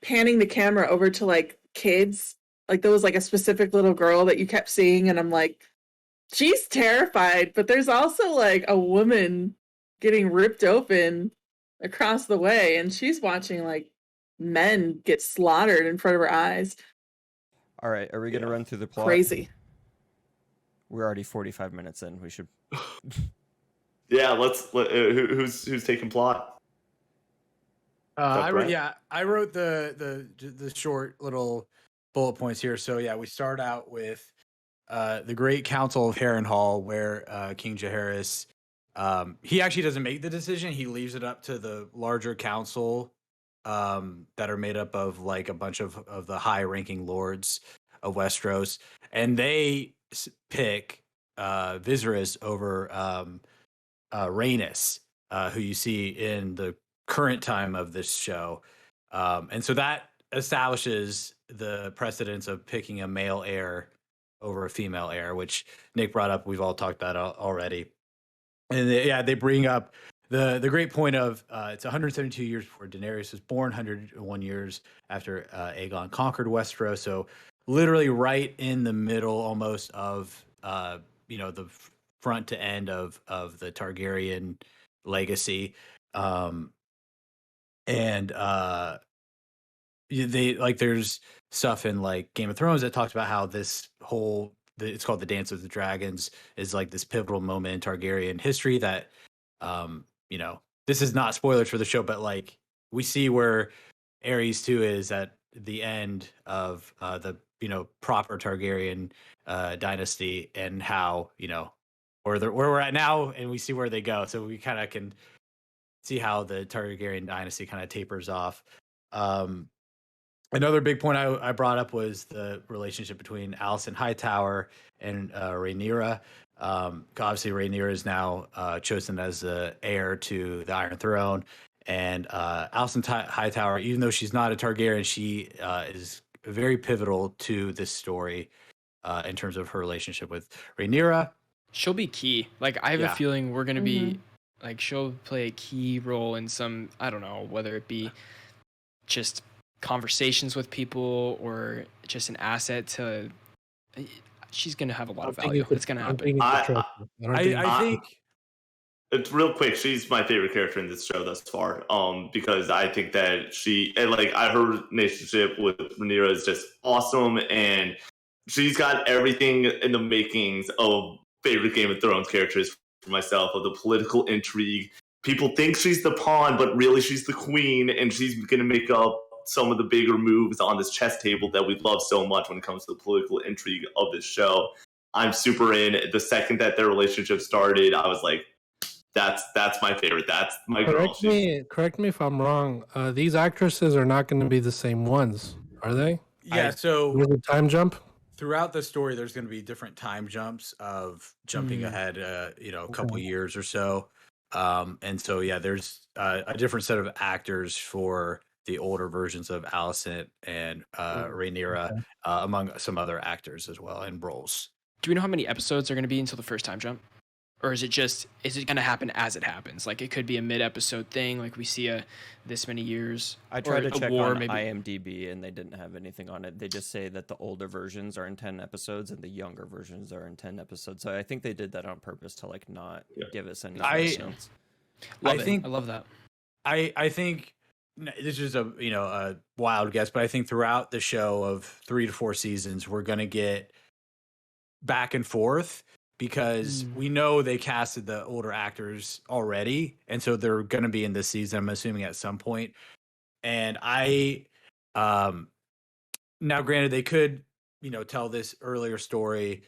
panning the camera over to like kids. Like there was like a specific little girl that you kept seeing, and I'm like, she's terrified, but there's also like a woman getting ripped open across the way, and she's watching like men get slaughtered in front of her eyes. All right, are we gonna run through the plot? Crazy. We're already 45 minutes in. We should. Yeah, who's taking plot? I Bret? wrote the short little bullet points here. So yeah, we start out with the Great Council of Harrenhal, where King Jaehaerys, he actually doesn't make the decision. He leaves it up to the larger council that are made up of like a bunch of the high-ranking lords of Westeros, and they pick Viserys over Rhaenys, who you see in the current time of this show. And so that establishes the precedence of picking a male heir over a female heir, which Nick brought up. We've all talked about already. And they bring up the great point of it's 172 years before Daenerys was born, 101 years after Aegon conquered Westeros. So literally right in the middle almost of the front to end of the Targaryen legacy. They like there's stuff in like Game of Thrones that talks about how this whole it's called the Dance of the Dragons is like this pivotal moment in Targaryen history that this is not spoilers for the show, but like we see where Aerys 2 is at the end of the proper Targaryen dynasty, and how where we're at now, and we see where they go, so we kind of can see how the Targaryen dynasty kind of tapers off. Another big point I brought up was the relationship between Alicent Hightower and Rhaenyra. Obviously, Rhaenyra is now chosen as the heir to the Iron Throne, and Alicent Hightower, even though she's not a Targaryen, she is very pivotal to this story in terms of her relationship with Rhaenyra. She'll be key. Like I have Yeah. a feeling we're gonna be like she'll play a key role in some, I don't know, whether it be just conversations with people or just an asset to. She's gonna have a lot of value. It's gonna happen. I think It's real quick. She's my favorite character in this show thus far. Because I think that her relationship with Rhaenyra is just awesome, and she's got everything in the makings of favorite Game of Thrones characters for myself, of the political intrigue. People think she's the pawn, but really she's the queen, and she's gonna make up some of the bigger moves on this chess table that we love so much when it comes to the political intrigue of this show. I'm super in. The second that their relationship started, I was like, that's my favorite. That's my girl. Correct me if I'm wrong. These actresses are not going to be the same ones, are they? so There's a time jump. throughout the story, there's going to be different time jumps of jumping ahead, a couple years or so. And so, there's a different set of actors for the older versions of Alicent and Rhaenyra, among some other actors as well, and roles. Do we know how many episodes are gonna be until the first time jump? Or is it gonna happen as it happens? Like it could be a mid-episode thing, like we see this many years. I tried or to a check war, on maybe. IMDb, and they didn't have anything on it. They just say that the older versions are in 10 episodes and the younger versions are in 10 episods. So I think they did that on purpose to like not give us any notes. I think- love that. I think this is a wild guess, but I think throughout the show of 3 to 4 seasons, we're going to get back and forth because we know they casted the older actors already, and so they're going to be in this season, I'm assuming, at some point. And now granted, they could, tell this earlier story,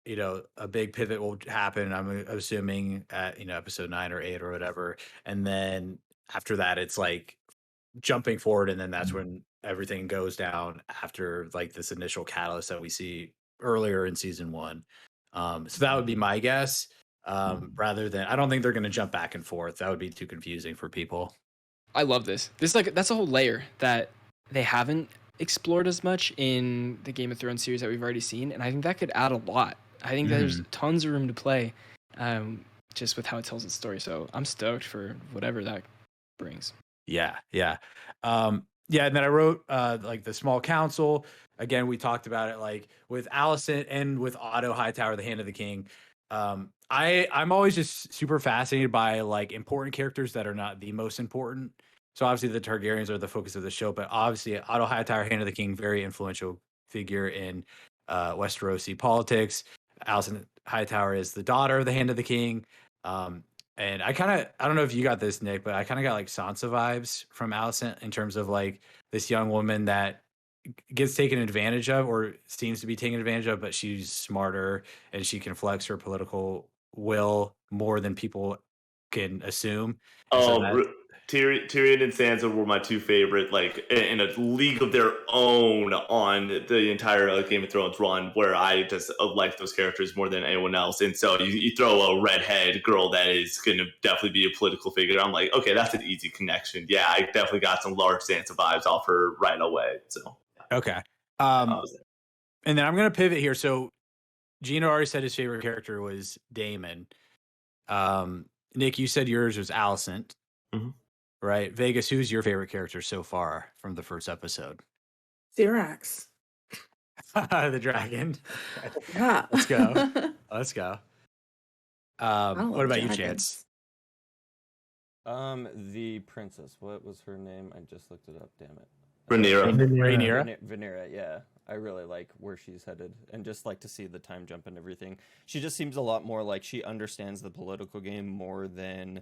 a big pivot will happen, I'm assuming, at, episode 9 or 8 or whatever. And then after that, it's like jumping forward, and then that's when everything goes down after like this initial catalyst that we see earlier in season 1. So that would be my guess. Rather than, I don't think they're going to jump back and forth. That would be too confusing for people. I love this. That's a whole layer that they haven't explored as much in the Game of Thrones series that we've already seen, and I think that could add a lot. I think there's tons of room to play, just with how it tells its story. So I'm stoked for whatever that brings. Yeah. And then I wrote like the small council. Again, we talked about it, like with Alicent and with Otto Hightower, the Hand of the King. I'm always just super fascinated by like important characters that are not the most important. So obviously the Targaryens are the focus of the show, but obviously Otto Hightower, Hand of the King, very influential figure in Westerosi politics. Alicent Hightower is the daughter of the Hand of the King. And I don't know if you got this, Nick, but I kind of got like Sansa vibes from Alicent in terms of like this young woman that gets taken advantage of, or seems to be taken advantage of, but she's smarter and she can flex her political will more than people can assume. Tyrion and Sansa were my two favorite, like in a league of their own on the entire Game of Thrones run, where I just like those characters more than anyone else. And so you throw a redhead girl that is going to definitely be a political figure. I'm like, okay, that's an easy connection. Yeah, I definitely got some large Sansa vibes off her right away. So okay, and then I'm going to pivot here. So Gino already said his favorite character was Daemon. Nick, you said yours was Alicent. Right. Vegas, who's your favorite character so far from the first episode? Xerax. The dragon. Yeah. Let's go. What about you, Chance? The princess. What was her name? I just looked it up. Damn it. Rhaenyra. Yeah. I really like where she's headed, and just like to see the time jump and everything. She just seems a lot more like she understands the political game more than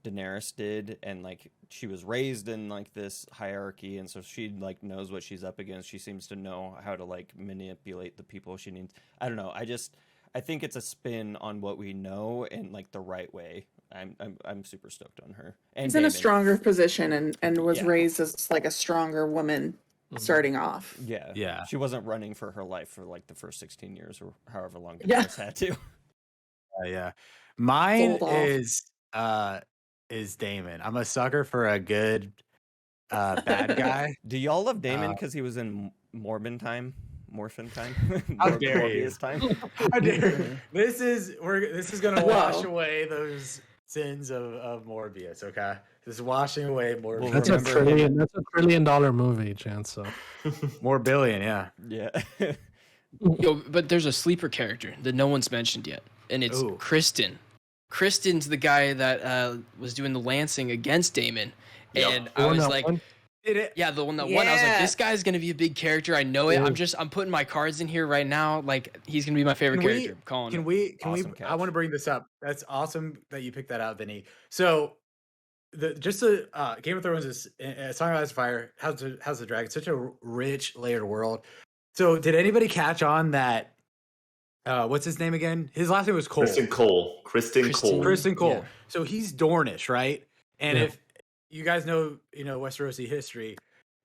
Daenerys did, and like she was raised in like this hierarchy, and so she like knows what she's up against. She seems to know how to like manipulate the people she needs. I don't know. I think it's a spin on what we know in like the right way. I'm super stoked on her. And she's in a stronger position and was raised as like a stronger woman starting off. Yeah. She wasn't running for her life for like the first 16 years or however long Daenerys had to. Yeah. Mine is Daemon. I'm a sucker for a good bad guy. Do y'all love Daemon because he was in Morphin time? How dare you? How dare you? This is gonna wash away those sins of Morbius. Okay, just washing away Morbius. Well, that's a $1 trillion movie, Chance. So more billion, yeah. Yo, but there's a sleeper character that no one's mentioned yet, and it's Kristen. Kristen's the guy that was doing the lancing against Daemon, and I was like, the one that won. I was like, this guy's gonna be a big character. I know it. I'm putting my cards in here right now. Like, he's gonna be my favorite character. Can we? I want to bring this up. That's awesome that you picked that out, Vinny. So, Game of Thrones is Song of Ice and Fire, House of the Dragon, such a rich, layered world. So, did anybody catch on that? What's his name again? His last name was Cole. Kristen Cole. Yeah. So he's Dornish, right? And if you guys know, Westerosi history,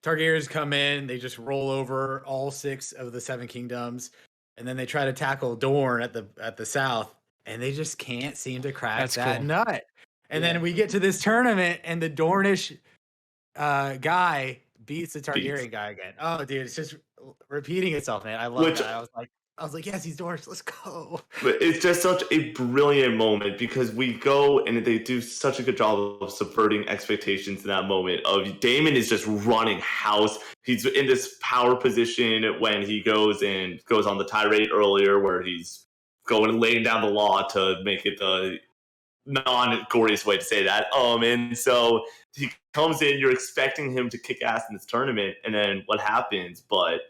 Targaryens come in, they just roll over all 6 of the 7 kingdoms, and then they try to tackle Dorne at the south, and they just can't seem to crack nut. And then we get to this tournament, and the Dornish guy beats the Targaryen guy again. Oh, dude, it's just repeating itself, man. I love that. I was like, yes, he's Dornish. Let's go. But it's just such a brilliant moment because we go and they do such a good job of subverting expectations in that moment. Of Daemon is just running house. He's in this power position when he goes on the tirade earlier, where he's going and laying down the law to make it the non-glorious way to say that. And so he comes in. You're expecting him to kick ass in this tournament, and then what happens? But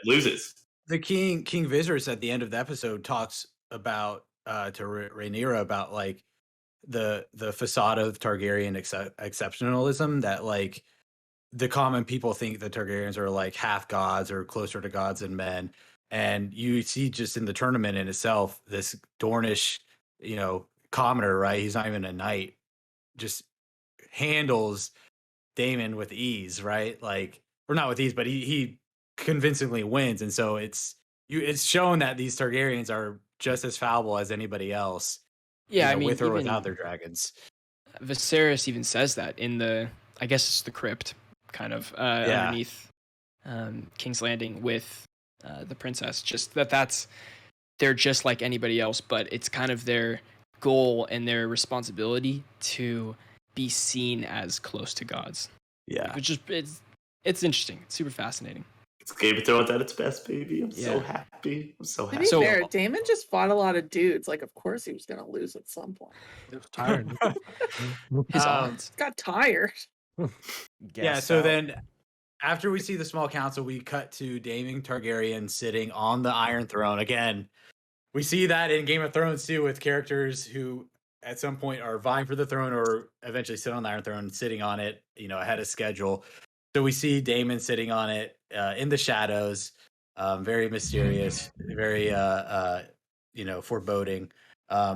loses. the King Viserys at the end of the episode talks about to Rhaenyra about like the facade of Targaryen exceptionalism, that like the common people think the Targaryens are like half gods or closer to gods than men. And you see just in the tournament in itself, this Dornish, commoner, right? He's not even a knight, just handles Daemon with ease, right? Like, or not with ease, but he convincingly wins. And so it's shown that these Targaryens are just as fallible as anybody else, Yeah, I mean, with or even without their dragons. Viserys even says that in I guess it's the crypt, kind of underneath King's Landing with the princess. Just they're just like anybody else, but it's kind of their goal and their responsibility to be seen as close to gods. Yeah. Which is it's interesting. It's super fascinating. It's Game of Thrones at its best, baby. I'm so Yeah. happy. I'm so To happy. be So- fair, Damon just fought a lot of dudes. Like, of course he was going to lose at some point. He was tired. His Um, odds. Got tired. Yeah, so then after we see the small council, we cut to Daemon Targaryen sitting on the Iron Throne. Again, we see that in Game of Thrones too, with characters who at some point are vying for the throne or eventually sit on the Iron Throne, sitting on it, ahead of schedule. So we see Daemon sitting on it in the shadows, very mysterious, very foreboding.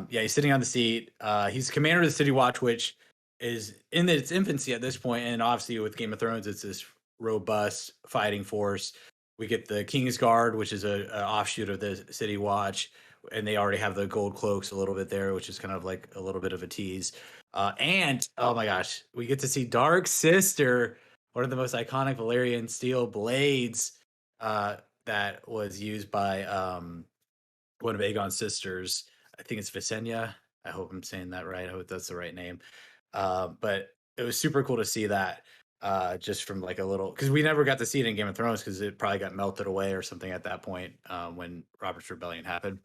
He's sitting on the seat. He's commander of the City Watch, which is in its infancy at this point, and obviously with Game of Thrones, it's this robust fighting force. We get the King's Guard, which is a offshoot of the City Watch, and they already have the gold cloaks a little bit there, which is kind of like a little bit of a tease. And oh my gosh, we get to see Dark Sister, one of the most iconic Valyrian steel blades that was used by one of Aegon's sisters. I think it's Visenya. I hope I'm saying that right. I hope that's the right name. But it was super cool to see that just from like a little, because we never got to see it in Game of Thrones because it probably got melted away or something at that point when Robert's Rebellion happened.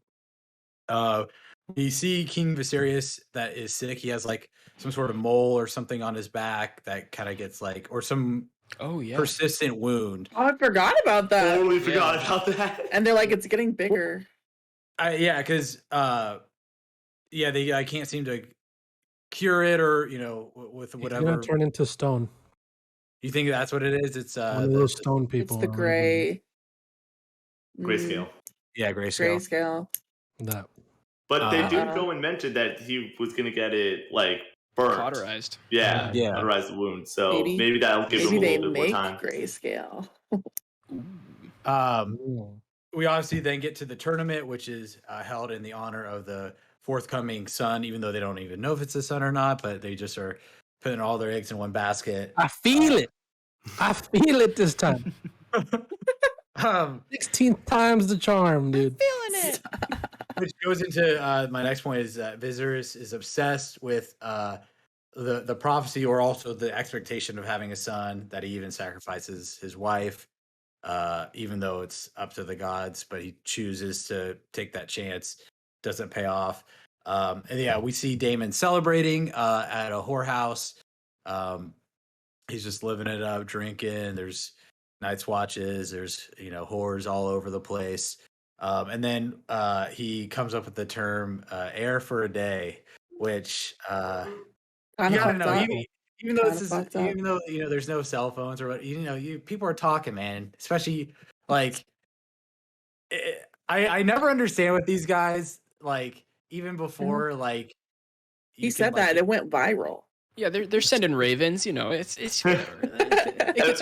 We see King Viserys that is sick. He has like some sort of mole or something on his back that kind of gets like, or some persistent wound. Oh, I forgot about that. Totally forgot about that. And they're like, it's getting bigger. Because I can't seem to cure it or with whatever. He's gonna turn into stone. You think that's what it is? It's One of those stone people. It's the gray. Grayscale. Yeah, grayscale. Grayscale. That. But they did go and mention that he was gonna get it like burnt. Cauterized. Yeah, Yeah. cauterize the wound. So maybe that'll give him a little bit more time. Grayscale. We obviously then get to the tournament, which is held in the honor of the forthcoming son, even though they don't even know if it's a son or not, but they just are putting all their eggs in one basket. I feel it. I feel it this time. 16 times the charm, dude. Feeling it. Which goes into my next point, is that Viserys is obsessed with the prophecy, or also the expectation of having a son, that he even sacrifices his wife, even though it's up to the gods, but he chooses to take that chance. Doesn't pay off. We see Daemon celebrating at a whorehouse. He's just living it up, drinking. There's Night's Watches. There's whores all over the place. And then he comes up with the term "heir for a day," which even though there's no cell phones or what, people are talking, man. Especially like I never understand with these guys. Like even before, like he said that it went viral. Yeah, they're sending ravens. It's whatever.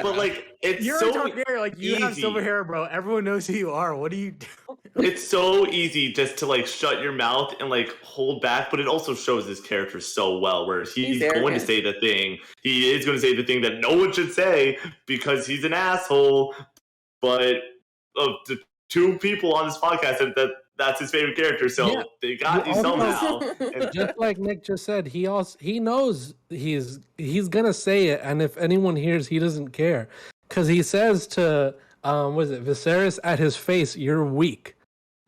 But like it's you're so a Targaryen, like you have easy. silver hair, bro. Everyone knows who you are. What do you do? It's so easy just to like shut your mouth and like hold back, but it also shows his character so well, where he's going to say the thing. He is going to say the thing that no one should say because he's an asshole. But of the two people on this podcast, that's his favorite character. So they got you somehow. And Just like Nick just said, he knows he's gonna say it, and if anyone hears, he doesn't care, because he says to Viserys at his face, "You're weak.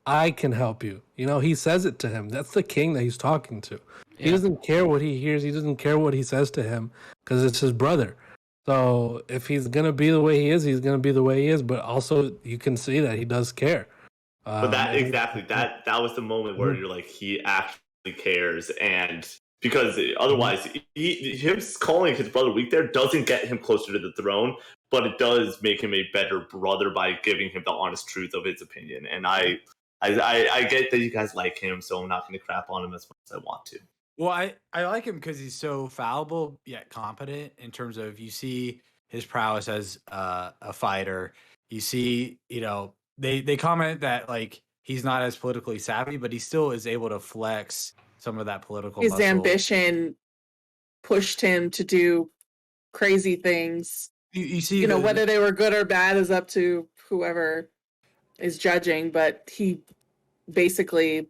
I can help you." He says it to him. That's the king that he's talking to. He doesn't care what he hears. He doesn't care what he says to him because it's his brother. So if he's gonna be the way he is, he's gonna be the way he is. But also, you can see that he does care. But that And- exactly that was the moment where Mhm. you're like, he actually cares, and because otherwise, him calling his brother weak there doesn't get him closer to the throne, but it does make him a better brother by giving him the honest truth of his opinion. And I get that you guys like him, so I'm not going to crap on him as much as I want to. Well, I like him because he's so fallible yet competent in terms of you see his prowess as a fighter. You see, they comment that like he's not as politically savvy, but he still is able to flex some of that political His muscle. ambition pushed him to do crazy things. You see, Whether they were good or bad is up to whoever is judging, but he basically,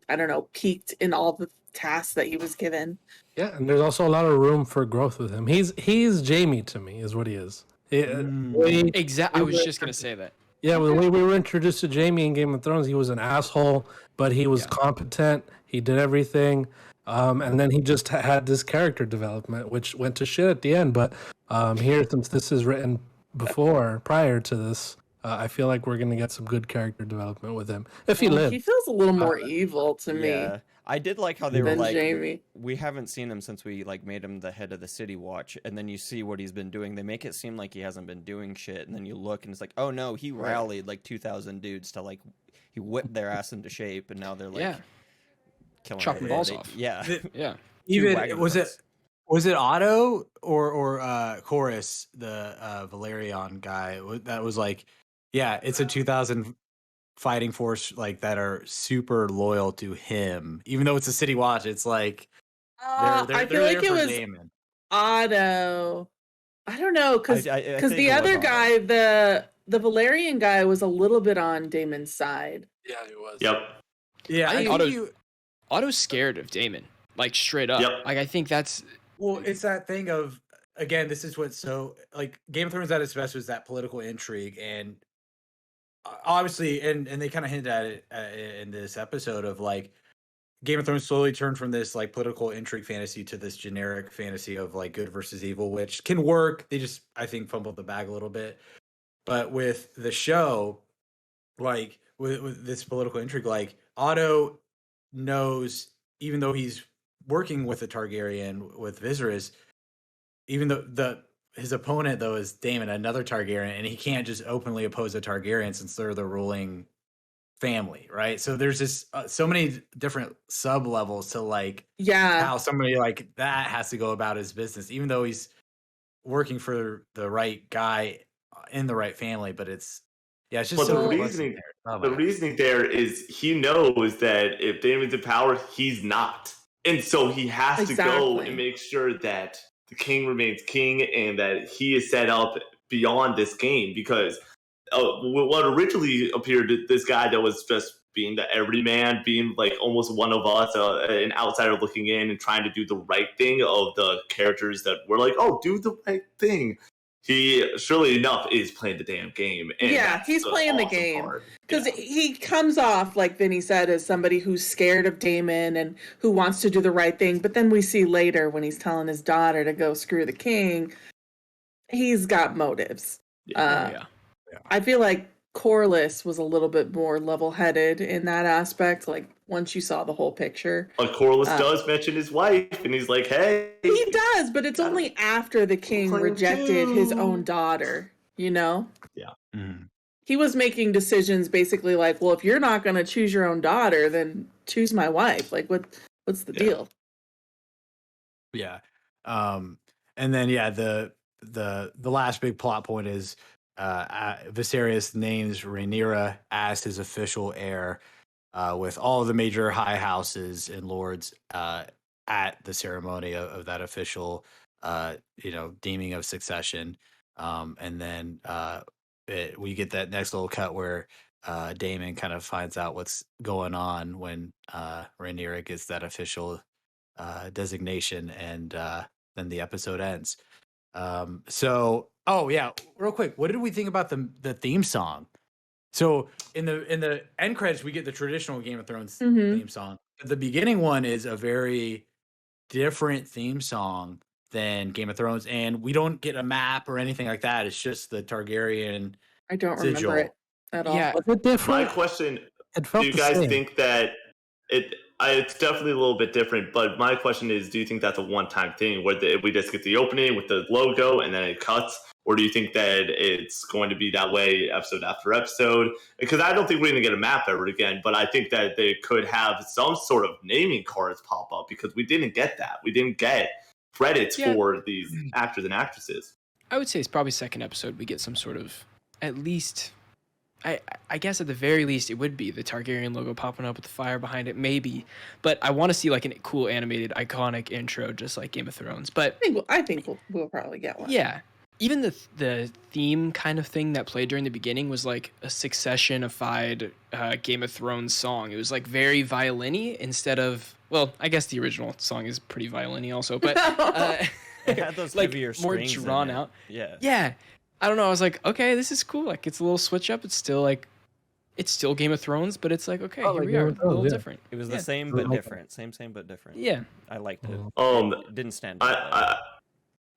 I don't know, peaked in all the tasks that he was given. Yeah, and there's also a lot of room for growth with him. He's Jamie to me, is what he is. Exactly. I was just gonna say that. Yeah, well, the way we were introduced to Jamie in Game of Thrones, he was an asshole, but he was competent. He did everything, and then he just had this character development, which went to shit at the end. But here, since this is written prior to this, I feel like we're gonna get some good character development with him if he lives. He feels a little more evil to me Yeah, I did like how they were than like, Jamie. we haven't seen him since we like made him the head of the City Watch, and then you see what he's been doing. They make it seem like he hasn't been doing shit, and then you look and it's like, oh no, he rallied like 2,000 dudes to like, he whipped their ass into shape, and now they're like killing chopping everybody. balls off. Yeah, Yeah. even was it Otto or Chorus, the Valerian guy that was like, yeah, it's a 2,000 fighting force like that are super loyal to him, even though it's a City Watch. It's like I feel like it was Daemon. Otto. I don't know, because I think the it was other Otto. guy, the Valerian guy, was a little bit on Daemon's side. Yeah, he was. Yep. Yeah, I Otto- think Otto's scared of Daemon, like straight up. Yep. Like I think that's well, it's that thing of, again, this is what's so like Game of Thrones at its best was that political intrigue, and obviously, and they kind of hinted at it in this episode of like Game of Thrones slowly turned from this like political intrigue fantasy to this generic fantasy of like good versus evil, which can work. They just, I think, fumbled the bag a little bit. But with the show, like with this political intrigue, like Otto knows, even though he's working with a Targaryen with Viserys, even though his opponent though is Daemon, another Targaryen, and he can't just openly oppose a Targaryen since they're the ruling family, right? So there's just so many different sub levels to like how somebody like that has to go about his business, even though he's working for the right guy in the right family. But it's just But so the reasoning. reasoning there is he knows that if Daemon's in power, he's not, and so he has to go and make sure that the king remains king and that he is set up beyond this game, because what originally appeared to this guy that was just being the everyman, being like almost one of us, an outsider looking in and trying to do the right thing, of the characters that were like, oh, do the right thing. He, surely enough, is playing the damn game. And he's playing the game. Because he comes off, like Vinny said, as somebody who's scared of Daemon and who wants to do the right thing. But then we see later when he's telling his daughter to go screw the king, he's got motives. I feel like Corlys was a little bit more level-headed in that aspect, like once you saw the whole picture. But Corlys does mention his wife, and he's like, hey. He does, but it's only after the king rejected his own daughter, you know? Yeah. Mm-hmm. He was making decisions basically like, well, if you're not going to choose your own daughter, then choose my wife. Like, what's the deal? Yeah. And then, the last big plot point is Viserys names Rhaenyra as his official heir, with all of the major high houses and lords at the ceremony of that official, deeming of succession. And then we get that next little cut where Daemon kind of finds out what's going on when Rhaenyra gets that official designation, and then the episode ends. Real quick, what did we think about the theme song? So in the end credits, we get the traditional Game of Thrones theme song. But the beginning one is a very different theme song than Game of Thrones, and we don't get a map or anything like that. It's just the Targaryen I don't remember it sigil. at all. Yeah, Was it My different? question: It do felt you the guys same. think that it's definitely a little bit different, but my question is, do you think that's a one-time thing where we just get the opening with the logo and then it cuts, or do you think that it's going to be that way episode after episode? Because I don't think we're going to get a map ever again, but I think that they could have some sort of naming cards pop up, because we didn't get that. We didn't get credits Yeah. for these actors and actresses. I would say it's probably second episode we get some sort of, at least, I guess at the very least it would be the Targaryen logo popping up with the fire behind it, maybe. But I want to see like a cool animated iconic intro, just like Game of Thrones. But I think we'll probably get one. yeah, even the theme kind of thing that played during the beginning was like a successionified Game of Thrones song. It was like very violin-y instead of, well, I guess the original song is pretty violin-y also, but It had those like heavier more strings in drawn it. out. Yeah. Yeah, I don't know. I was like, okay, this is cool. Like, it's a little switch up. It's still like, it's still Game of Thrones, but it's like, okay, Oh, here like we Game are, of a little Thrones, yeah. different. It was Yeah. the same I but like different. Same but different. Yeah. I liked it. Mhm. It didn't stand out. though.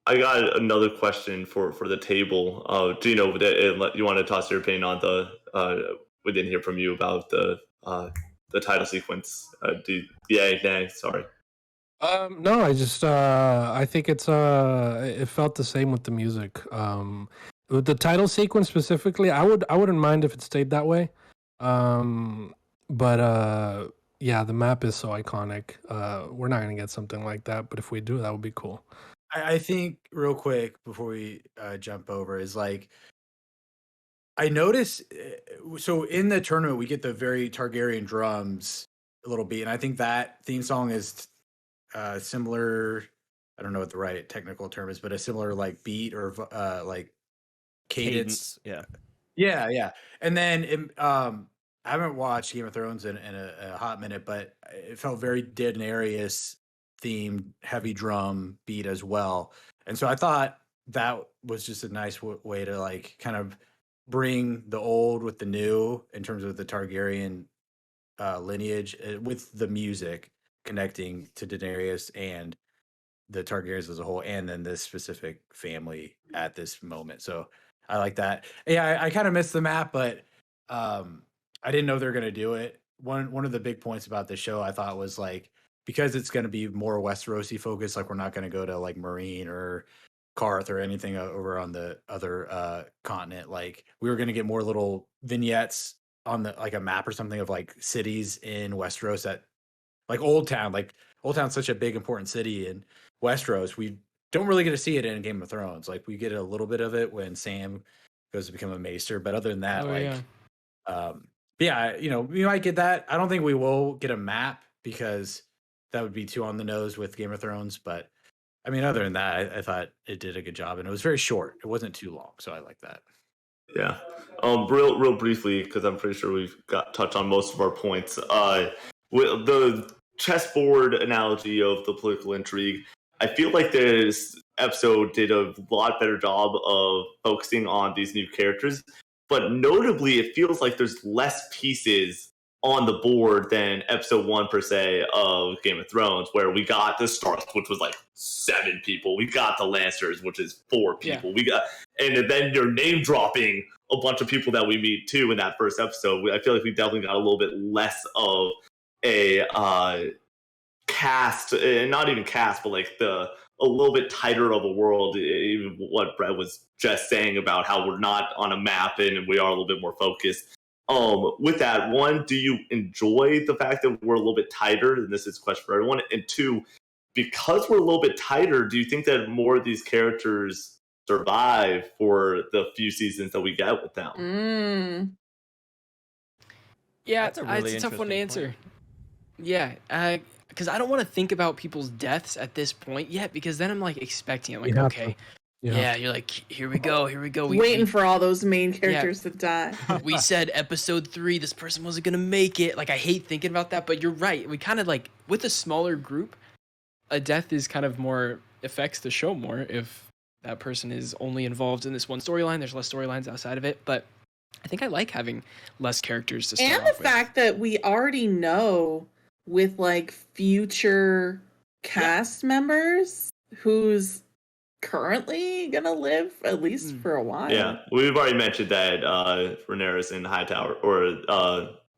I got another question for the table. Gino, you want to toss your opinion on the? We didn't hear from you about the title sequence. Yay, nay, sorry. No, I think it felt the same with the music. With the title sequence specifically, I wouldn't mind if it stayed that way. But yeah, the map is so iconic. We're not gonna get something like that, but if we do, that would be cool. I think real quick before we jump over is like I noticed. So in the tournament, we get the very Targaryen drums a little bit, and I think that theme song is similar. I don't know what the right technical term is, but a similar like beat or like cadence. Yeah. Yeah. And then I haven't watched Game of Thrones in a hot minute, but it felt very Daenerys themed, heavy drum beat as well. And so I thought that was just a nice way to like kind of bring the old with the new in terms of the Targaryen lineage with the music connecting to Daenerys and the Targaryens as a whole, and then this specific family at this moment. So I like that. Yeah, I kind of missed the map, but I didn't know they're gonna do it. One of the big points about the show I thought was like, because it's gonna be more Westerosi focused, like we're not gonna go to like Marine or Karth or anything over on the other continent. Like we were gonna get more little vignettes on the like a map or something of like cities in Westeros that like Old Town. Like Old Town's such a big important city in Westeros. We don't really get to see it in Game of Thrones. Like we get a little bit of it when Sam goes to become a maester, but other than that, Oh, like yeah. yeah, you know, we might get that. I don't think we will get a map because that would be too on the nose with Game of Thrones. But I mean, other than that, I thought it did a good job, and it was very short. It wasn't too long, so I like that. Yeah. Real briefly, because I'm pretty sure we've got touched on most of our points. With the chessboard analogy of the political intrigue, I feel like this episode did a lot better job of focusing on these new characters. But notably, it feels like there's less pieces on the board than episode 1 per se of Game of Thrones, where we got the Starks, which was like 7 people. We got the Lancers, which is 4 people. And then you're name dropping a bunch of people that we meet too in that first episode. I feel like we definitely got a little bit less of a cast, not even cast, but like a little bit tighter of a world. Even what Bret was just saying about how we're not on a map and we are a little bit more focused. With that, one, do you enjoy the fact that we're a little bit tighter? And this is a question for everyone. And 2, because we're a little bit tighter, do you think that more of these characters survive for the few seasons that we get with them? Yeah, That's a really it's a tough one to interesting answer. Yeah, because I don't want to think about people's deaths at this point yet, because then I'm like expecting it. Like, You have okay, to. yeah, you're like, here we go. Waiting for all those main characters to die. We said episode 3, this person wasn't gonna make it. Like, I hate thinking about that, but you're right. We kind of like, with a smaller group, a death is kind of more affects the show more if that person is only involved in this one storyline. There's less storylines outside of it, but I think I like having less characters to start And off the with. fact that we already know with like future cast members who's currently gonna live at least for a while. Yeah, we've already mentioned that Rhaenyra and Hightower or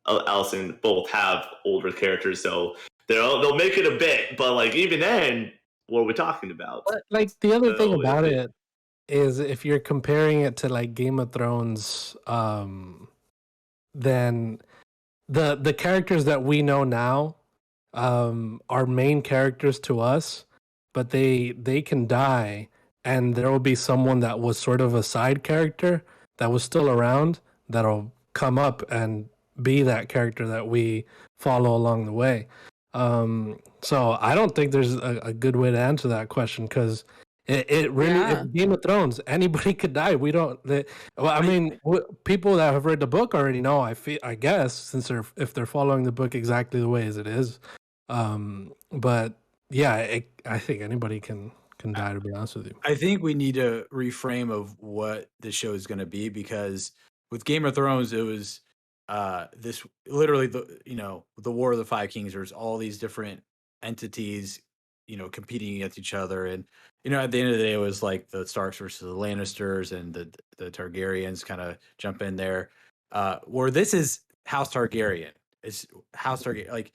Allison both have older characters, so they'll make it a bit. But like even then, what are we talking about? But like the other thing So about it is if you're comparing it to like Game of Thrones, then the characters that we know now are main characters to us, but they can die, and there will be someone that was sort of a side character that was still around that'll come up and be that character that we follow along the way. So I don't think there's a good way to answer that question because it really Yeah. it's Game of Thrones. Anybody could die. We don't. Well, I mean, people that have read the book already know. I guess since if they're following the book exactly the way as it is. But yeah, I think anybody can die. To be honest with you, I think we need a reframe of what the show is going to be because with Game of Thrones, it was this literally the War of the Five Kings. There's all these different entities, competing against each other, and at the end of the day, it was like the Starks versus the Lannisters, and the Targaryens kind of jump in there. Where this is House Targaryen, it's House Targaryen, like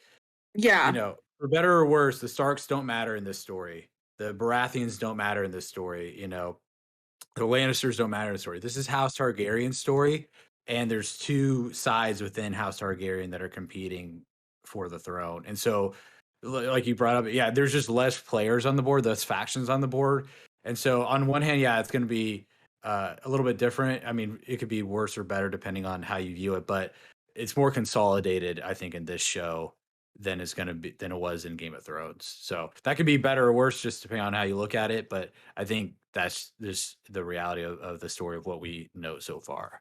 Yeah. for better or worse, the Starks don't matter in this story. The Baratheons don't matter in this story. The Lannisters don't matter in the story. This is House Targaryen's story, and there's two sides within House Targaryen that are competing for the throne. And so, like you brought up, yeah, there's just less players on the board, less factions on the board. And so, on one hand, yeah, it's going to be a little bit different. I mean, it could be worse or better depending on how you view it, but it's more consolidated, I think, in this show than it was in Game of Thrones. So that could be better or worse just depending on how you look at it. But I think that's just the reality of the story of what we know so far.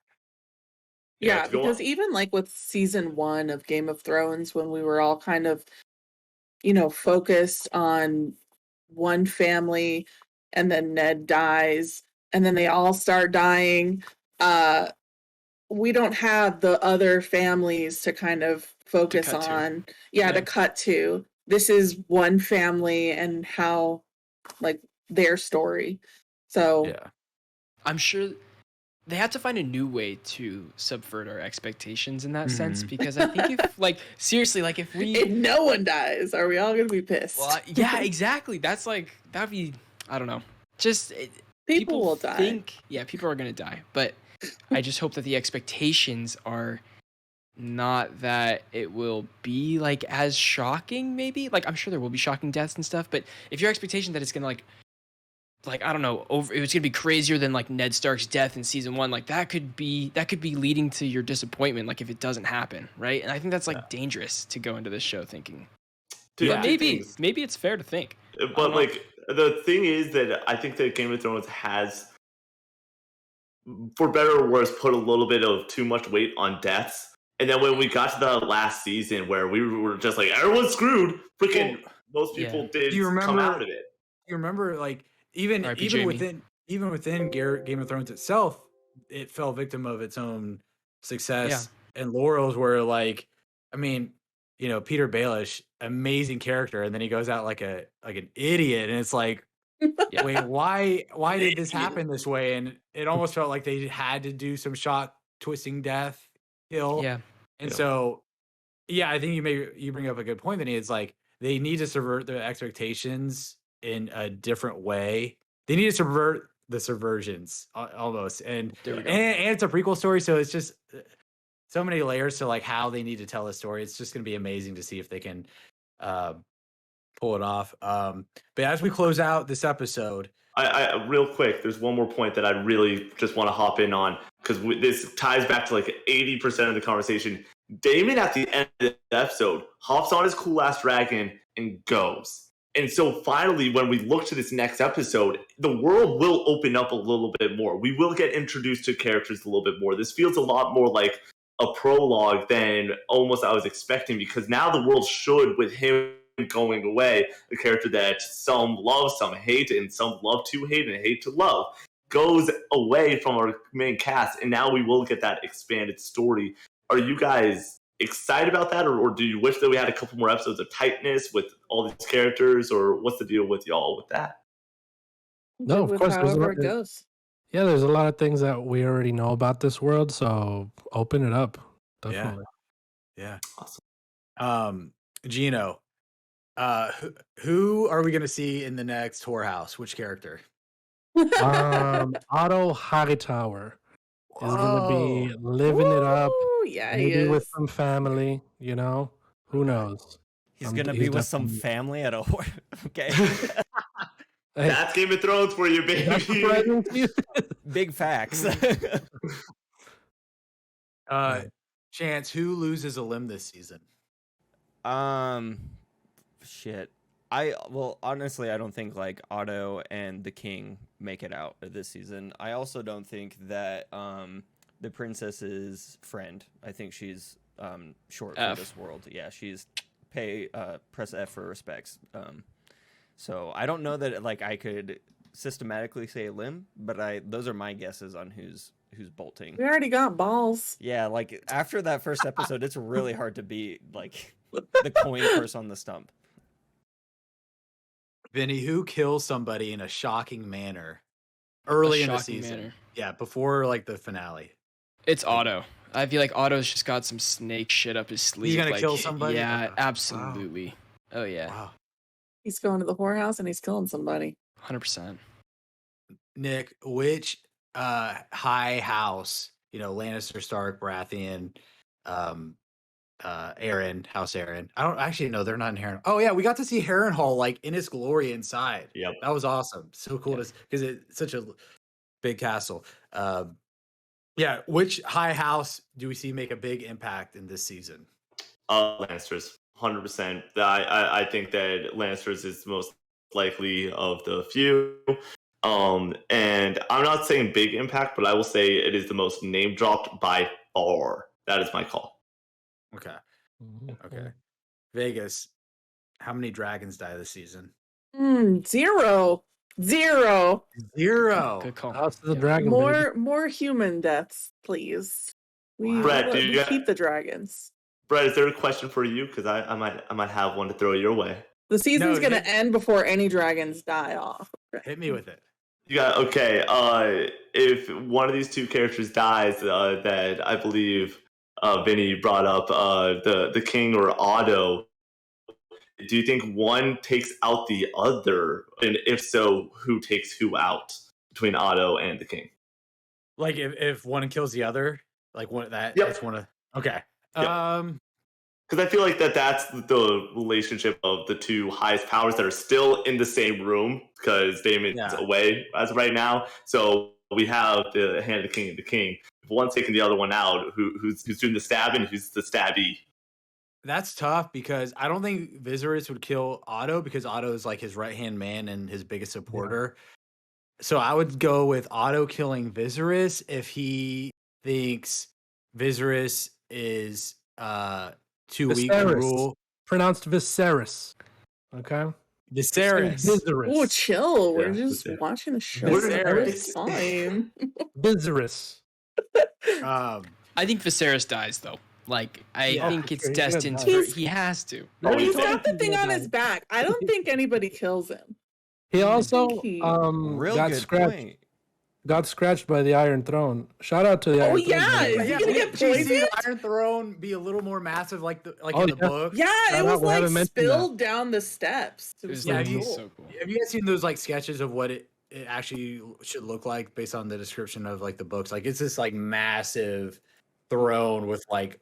Yeah, to go because on. even like with season 1 of Game of Thrones, when we were all kind of, focused on one family and then Ned dies and then they all start dying, we don't have the other families to kind of focus cut to. on. To Yeah. cut to. This is one family and how, like, their story. So, Yeah. I'm sure they have to find a new way to subvert our expectations in that sense, because I think if seriously, if we if no one dies, are we all going to be pissed? well, yeah, exactly. That's that'd be, I don't know. Just People will die. Yeah, people are going to die, but I just hope that the expectations are not that it will be as shocking, maybe. I'm sure there will be shocking deaths and stuff, but if your expectation that it's going to I don't know, it's gonna be crazier than Ned Stark's death in season 1. That could be leading to your disappointment, if it doesn't happen, right? And I think that's dangerous to go into this show thinking. Dude, But two maybe things. it's fair to think. But the thing is that I think that Game of Thrones has, for better or worse, put a little bit of too much weight on deaths. And then when we got to the last season where we were just like, everyone's screwed, freaking most people did Do you remember, come out of it. You remember, even within Game of Thrones itself, it fell victim of its own success and laurels. Where I mean, Peter Baelish, amazing character, and then he goes out like an idiot, and it's like, wait, why did this happen this way? And it almost felt like they had to do some shot twisting death kill. Yeah. And so, yeah, I think you bring up a good point. Then it's they need to subvert the expectations in a different way. They need to subvert the subversions almost. And it's a prequel story, so it's just so many layers to how they need to tell a story. It's just going to be amazing to see if they can pull it off. But as we close out this episode, I real quick, there's one more point that I really just want to hop in on because this ties back to 80% of the conversation. Daemon at the end of the episode hops on his cool ass dragon and goes. And so finally, when we look to this next episode, the world will open up a little bit more. We will get introduced to characters a little bit more. This feels a lot more like a prologue than almost I was expecting, because now the world should, with him going away, a character that some love, some hate, and some love to hate and hate to love, goes away from our main cast. And now we will get that expanded story. Are you guys excited about that, or do you wish that we had a couple more episodes of tightness with all these characters, or what's the deal with y'all with that? No, Good of with course, however it goes. yeah, there's a lot of things that we already know about this world, so open it up. Definitely. Yeah. Awesome. Gino, who are we gonna see in the next whorehouse? Which character? Otto Hightower is gonna be Whoa. living it up, Woo! Yeah, he maybe with is. some family, you know? Who Okay. knows? He's gonna be with some definitely- family at a whore. Okay. Hey, That's Game of Thrones for you, is that baby. surprising to you? Big facts. Chance, who loses a limb this season? Shit. Well, honestly, I don't think like Otto and the King make it out this season. I also don't think that the princess's friend. I think she's short F. for this world. Yeah, she's press F for respects. So I don't know that like I could systematically say a limb, but those are my guesses on who's bolting. We already got balls. Yeah, like after that first episode, it's really hard to beat like the coin purse on the stump. Vinny, who kills somebody in a shocking manner early in the shocking season? manner. Yeah, before like the finale. It's Otto. I feel like Otto's just got some snake shit up his sleeve. He's gonna like, kill somebody? Yeah, Wow. absolutely. Oh yeah, Wow. He's going to the whorehouse and he's killing somebody. 100%. Nick, which high house, Lannister, Stark, Baratheon, House Aaron. I don't actually know, they're not in Harren. Oh yeah, we got to see Harrenhal like in its glory inside. Yep. That was awesome. So cool because it's such a big castle. Yeah, which high house do we see make a big impact in this season? Lannisters, 100%. I think that Lannisters is most likely of the few. And I'm not saying big impact, but I will say it is the most name dropped by far. That is my call. Okay. Mm-hmm. Okay. Vegas, how many dragons die this season? 0. 0. 0. Good call. House of the Yeah. Dragon. baby. More human deaths, please. We, Wow. Brett, we keep the dragons. Brett, is there a question for you? Because I might have one to throw your way. The season's No, gonna Nick- end before any dragons die off. Hit me with it. You got okay. If one of these two characters dies, that I believe Vinny brought up, the King or Otto. Do you think one takes out the other? And if so, who takes who out between Otto and the King? Like if one kills the other, like one Yep. that's one of okay. Yep. Because I feel like that's the relationship of the two highest powers that are still in the same room, because Daemon's away as of right now. So we have the hand of the King and the King. If one's taking the other one out, who's doing the stabbing, who's the stabby? That's tough because I don't think Viserys would kill Otto because Otto is like his right hand man and his biggest supporter. So I would go with Otto killing Viserys if he thinks Viserys is too weak to Viserys. rule. Pronounced Viserys. Okay. Viserys. Oh, chill. We're Yeah, just Viserys. watching a show. Viserys. It's fine. Viserys. I think Viserys dies though. Like I think it's He's gonna destined die. to. He has to. Oh, He's you got the think thing he's on gonna his die? back. I don't think anybody kills him. He also he- Real got good scratched. point. Got scratched by the Iron Throne. Shout out to the Iron Throne. yeah, is he Yeah, gonna get did you see poisoned? the Iron Throne be a little more massive like in the yeah. book? Yeah, Shout it out, was we like haven't mentioned spilled down the steps. It It was was Yeah, so have you- cool. so cool. Have you guys seen those like sketches of what it actually should look like based on the description of like the books? Like it's this like massive throne with like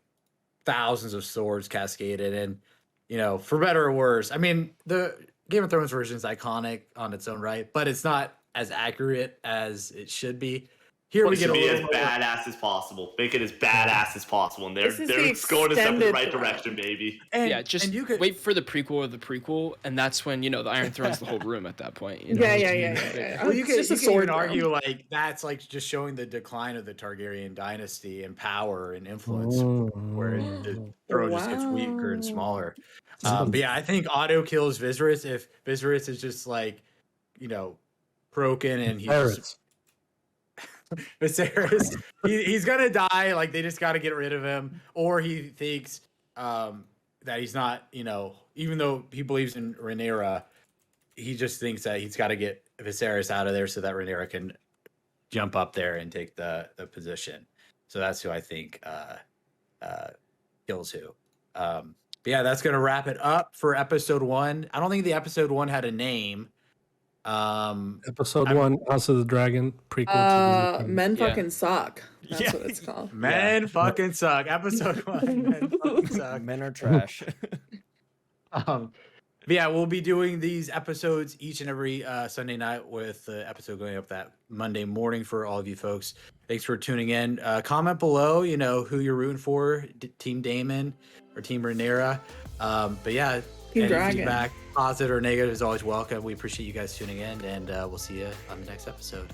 thousands of swords cascaded, and for better or worse. I mean, the Game of Thrones version is iconic on its own right, but it's not as accurate as it should be. Here we It get should a be as little more. badass as possible. Make it as badass as possible, and they're This is the going in the extended right throne. direction, baby. And, Yeah, just and you could wait for the prequel of the prequel, and that's when the Iron Throne's the whole room at that point. Yeah. Well, you It's could, just you a could sword even throne. argue like that's like just showing the decline of the Targaryen dynasty and power and influence, where the throne just gets weaker and smaller. But yeah, I think Otto kills Viserys if Viserys is just like, broken and he's Viserys. Viserys. He's gonna die. Like they just got to get rid of him, or he thinks that he's not. Even though he believes in Rhaenyra, he just thinks that he's got to get Viserys out of there so that Rhaenyra can jump up there and take the position. So that's who I think kills who. But yeah, that's gonna wrap it up for episode 1. I don't think the episode 1 had a name. Episode 1, House of the Dragon prequel. To Men Yeah. fucking suck. That's Yeah. what it's called. Men fucking suck. Episode 1. Men fucking suck. Men are trash. But yeah, we'll be doing these episodes each and every Sunday night, with the episode going up that Monday morning for all of you folks. Thanks for tuning in. Comment below, who you're rooting for, Team Daemon or Team Rhaenyra. But yeah, Team any Dragon. feedback, positive or negative, is always welcome. We appreciate you guys tuning in, and we'll see you on the next episode.